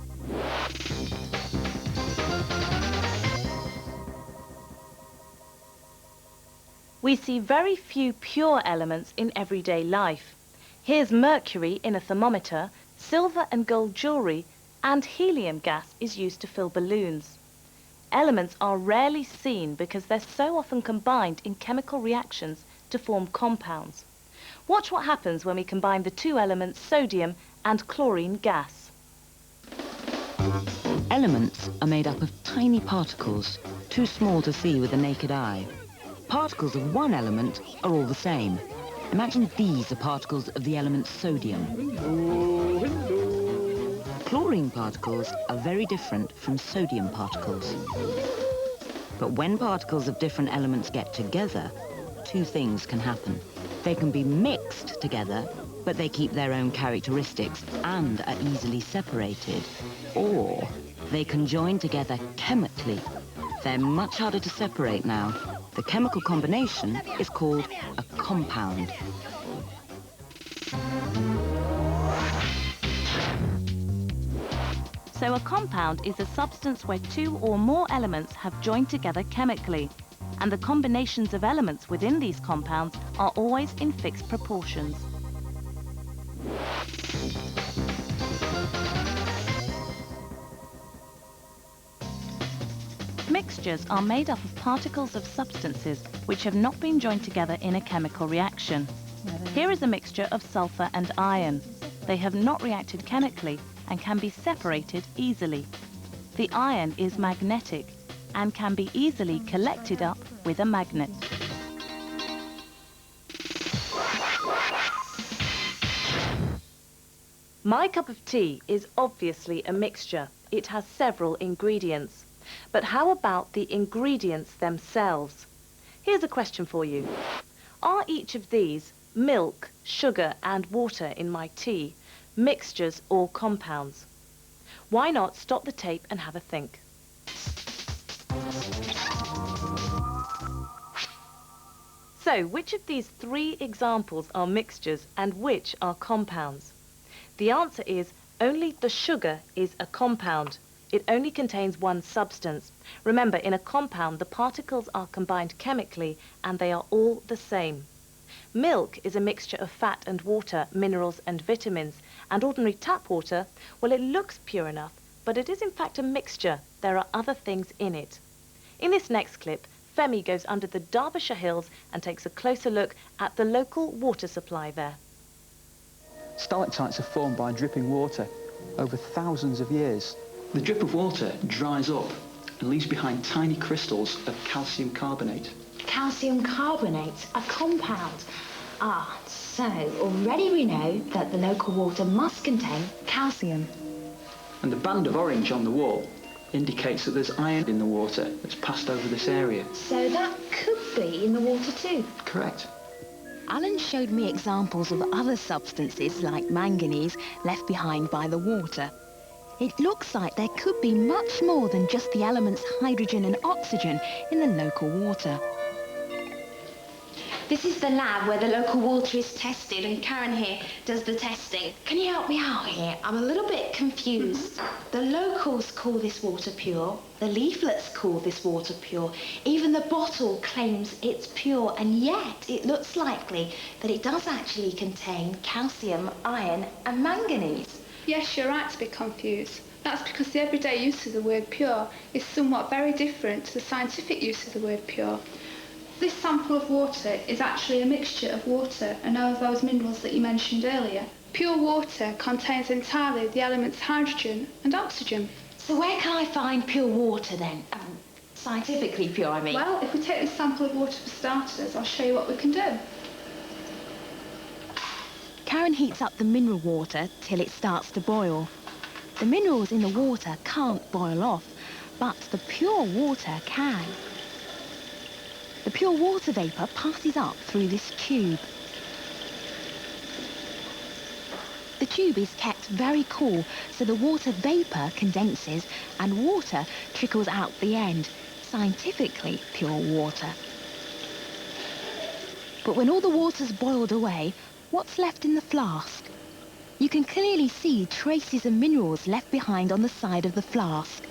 We see very few pure elements in everyday life. Here's mercury in a thermometer, silver and gold jewellery, and helium gas is used to fill balloons. Elements are rarely seen because they're so often combined in chemical reactions to form compounds. Watch what happens when we combine the two elements sodium and chlorine gas. Elements are made up of tiny particles, too small to see with the naked eye. Particles of one element are all the same. Imagine these are particles of the element sodium. Chlorine particles are very different from sodium particles. But when particles of different elements get together, two things can happen. They can be mixed together, but they keep their own characteristics and are easily separated. Or they can join together chemically. They're much harder to separate now. The chemical combination is called a compound. So a compound is a substance where two or more elements have joined together chemically, and the combinations of elements within these compounds are always in fixed proportions. Mixtures are made up of particles of substances which have not been joined together in a chemical reaction. Here is a mixture of sulfur and iron. They have not reacted chemically and can be separated easily. The iron is magnetic and can be easily collected up with a magnet. My cup of tea is obviously a mixture. It has several ingredients. But how about the ingredients themselves? Here's a question for you. Are each of these, milk, sugar and water in my tea, mixtures or compounds? Why not stop the tape and have a think? So, which of these three examples are mixtures and which are compounds? The answer is only the sugar is a compound. It only contains one substance. Remember, in a compound, the particles are combined chemically and they are all the same. Milk is a mixture of fat and water, minerals and vitamins, and ordinary tap water, well, it looks pure enough, but it is in fact a mixture. There are other things in it. In this next clip, Femi goes under the Derbyshire Hills and takes a closer look at the local water supply there. Stalactites are formed by dripping water over thousands of years. The drip of water dries up and leaves behind tiny crystals of calcium carbonate. Calcium carbonate, a compound. So already we know that the local water must contain calcium. And the band of orange on the wall indicates that there's iron in the water that's passed over this area. So that could be in the water too. Correct. Alan showed me examples of other substances like manganese left behind by the water. It looks like there could be much more than just the elements hydrogen and oxygen in the local water. This is the lab where the local water is tested, and Karen here does the testing. Can you help me out here? I'm a little bit confused. The locals call this water pure, the leaflets call this water pure, even the bottle claims it's pure, and yet it looks likely that it does actually contain calcium, iron and manganese. Yes, you're right to be confused. That's because the everyday use of the word pure is somewhat very different to the scientific use of the word pure. This sample of water is actually a mixture of water and all of those minerals that you mentioned earlier. Pure water contains entirely the elements hydrogen and oxygen. So where can I find pure water then? Scientifically pure, I mean. Well, if we take this sample of water for starters, I'll show you what we can do. Karen heats up the mineral water till it starts to boil. The minerals in the water can't boil off, but the pure water can. The pure water vapour passes up through this tube. The tube is kept very cool, so the water vapour condenses and water trickles out the end. Scientifically pure water. But when all the water's boiled away, what's left in the flask? You can clearly see traces of minerals left behind on the side of the flask.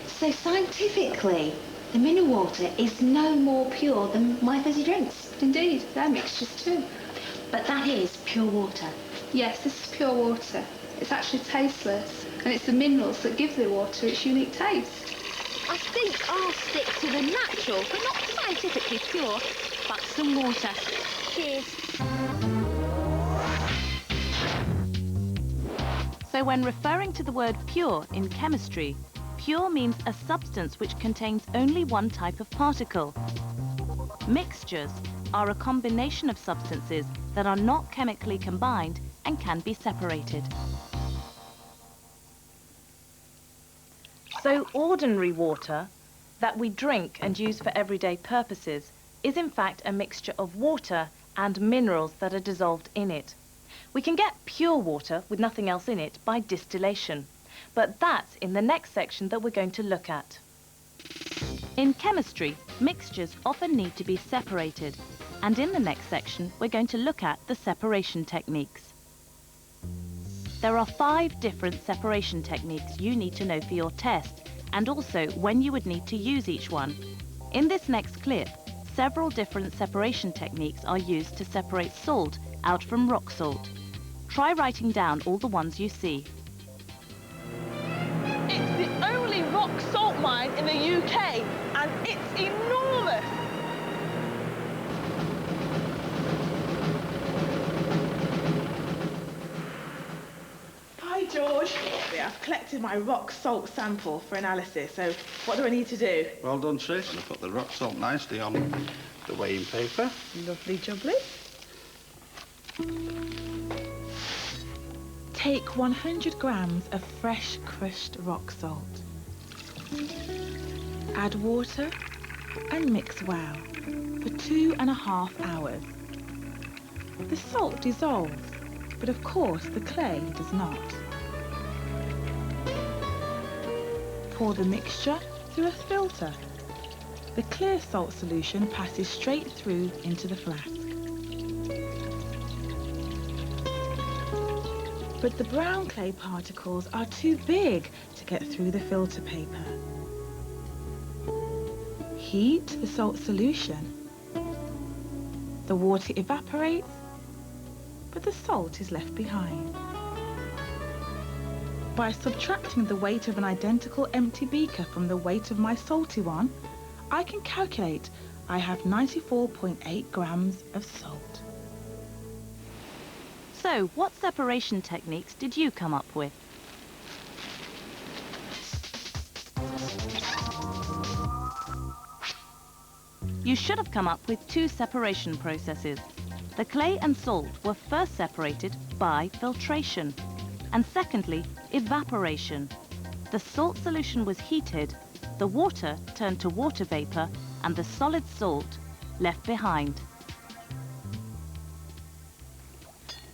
So scientifically, the mineral water is no more pure than my fizzy drinks. Indeed, they're mixtures too. But that is pure water. Yes, this is pure water. It's actually tasteless, and it's the minerals that give the water its unique taste. I think I'll stick to the natural, but not scientifically pure, but some water. Cheers. So when referring to the word pure in chemistry, pure means a substance which contains only one type of particle. Mixtures are a combination of substances that are not chemically combined and can be separated. So ordinary water that we drink and use for everyday purposes is in fact a mixture of water and minerals that are dissolved in it. We can get pure water with nothing else in it by distillation, but that's in the next section that we're going to look at. In chemistry, mixtures often need to be separated, and in the next section we're going to look at the separation techniques. There are 5 different separation techniques you need to know for your test, and also when you would need to use each one. In this next clip, several different separation techniques are used to separate salt out from rock salt. Try writing down all the ones you see. It's the only rock salt mine in the UK, and it's enormous! Hi George. I've collected my rock salt sample for analysis, so what do I need to do? Well done, Trish. I've put the rock salt nicely on the weighing paper. Lovely jubbly. Take 100 grams of fresh crushed rock salt. Add water and mix well for 2.5 hours. The salt dissolves, but of course the clay does not. Pour the mixture through a filter. The clear salt solution passes straight through into the flask. But the brown clay particles are too big to get through the filter paper. Heat the salt solution. The water evaporates, but the salt is left behind. By subtracting the weight of an identical empty beaker from the weight of my salty one, I can calculate I have 94.8 grams of salt. So, what separation techniques did you come up with? You should have come up with 2 separation processes. The clay and salt were first separated by filtration, and secondly, evaporation. the salt solution was heated, the water turned to water vapor and the solid salt left behind.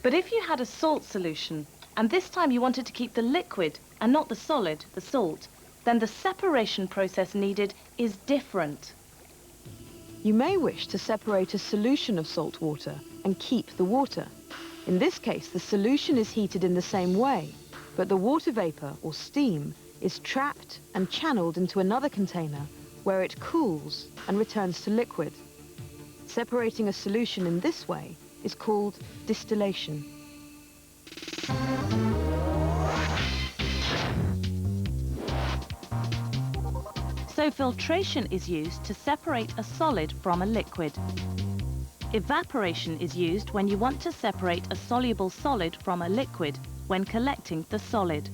But if you had a salt solution, and this time you wanted to keep the liquid and not the solid, the salt, then the separation process needed is different. You may wish to separate a solution of salt water and keep the water. In this case, the solution is heated in the same way, but the water vapor, or steam, is trapped and channeled into another container where it cools and returns to liquid. Separating a solution in this way is called distillation. So filtration is used to separate a solid from a liquid. Evaporation is used when you want to separate a soluble solid from a liquid when collecting the solid.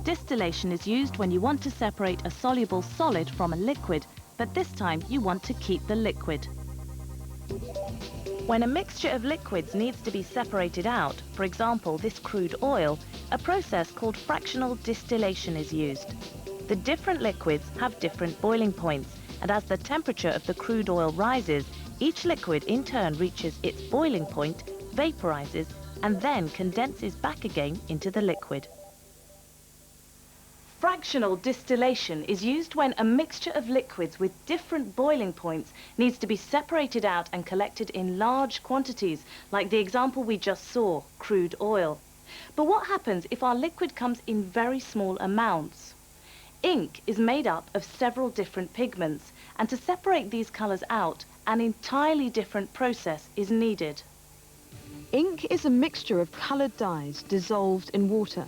Distillation is used when you want to separate a soluble solid from a liquid, but this time you want to keep the liquid. When a mixture of liquids needs to be separated out, for example this crude oil, a process called fractional distillation is used. The different liquids have different boiling points, and as the temperature of the crude oil rises, each liquid in turn reaches its boiling point, vaporizes, and then condenses back again into the liquid. Fractional distillation is used when a mixture of liquids with different boiling points needs to be separated out and collected in large quantities, like the example we just saw, crude oil. But what happens if our liquid comes in very small amounts? Ink is made up of several different pigments, and to separate these colors out, an entirely different process is needed. Ink is a mixture of colored dyes dissolved in water.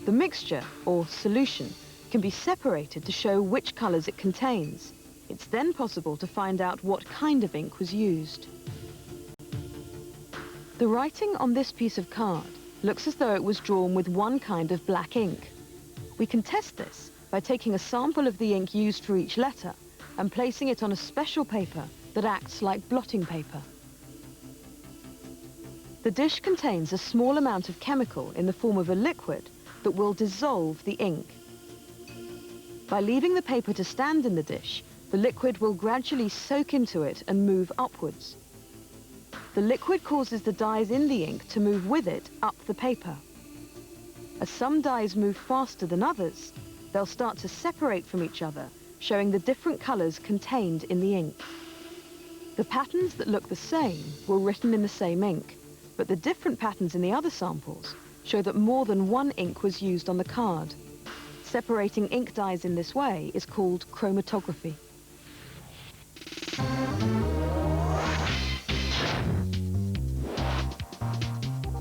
The mixture, or solution, can be separated to show which colors it contains. It's then possible to find out what kind of ink was used. The writing on this piece of card looks as though it was drawn with one kind of black ink. We can test this by taking a sample of the ink used for each letter and placing it on a special paper that acts like blotting paper. The dish contains a small amount of chemical in the form of a liquid that will dissolve the ink. By leaving the paper to stand in the dish, the liquid will gradually soak into it and move upwards. The liquid causes the dyes in the ink to move with it up the paper. As some dyes move faster than others, they'll start to separate from each other, showing the different colors contained in the ink. The patterns that look the same were written in the same ink, but the different patterns in the other samples show that more than one ink was used on the card. Separating ink dyes in this way is called chromatography.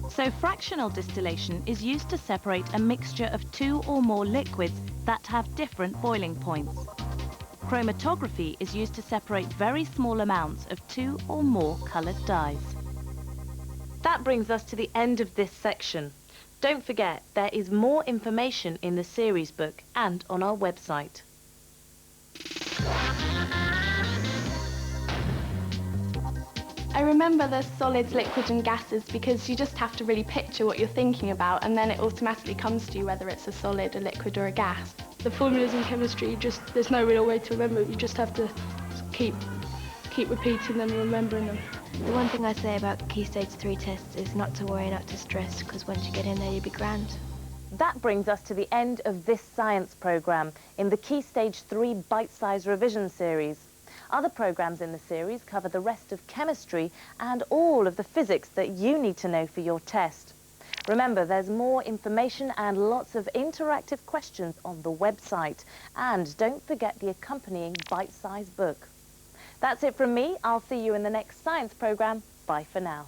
So fractional distillation is used to separate a mixture of two or more liquids that have different boiling points. Chromatography is used to separate very small amounts of two or more colored dyes. That brings us to the end of this section. Don't forget, there is more information in the series book and on our website. I remember the solids, liquids and gases because you just have to really picture what you're thinking about and then it automatically comes to you whether it's a solid, a liquid or a gas. The formulas in chemistry, there's no real way to remember it. You just have to keep repeating them and remembering them. The one thing I say about Key Stage 3 tests is not to worry, not to stress, because once you get in there, you'll be grand. That brings us to the end of this science programme in the Key Stage 3 bite-sized revision series. Other programmes in the series cover the rest of chemistry and all of the physics that you need to know for your test. Remember, there's more information and lots of interactive questions on the website. And don't forget the accompanying bite-sized book. That's it from me. I'll see you in the next science programme. Bye for now.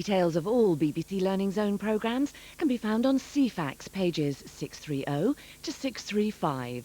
Details of all BBC Learning Zone programmes can be found on CFAX pages 630 to 635.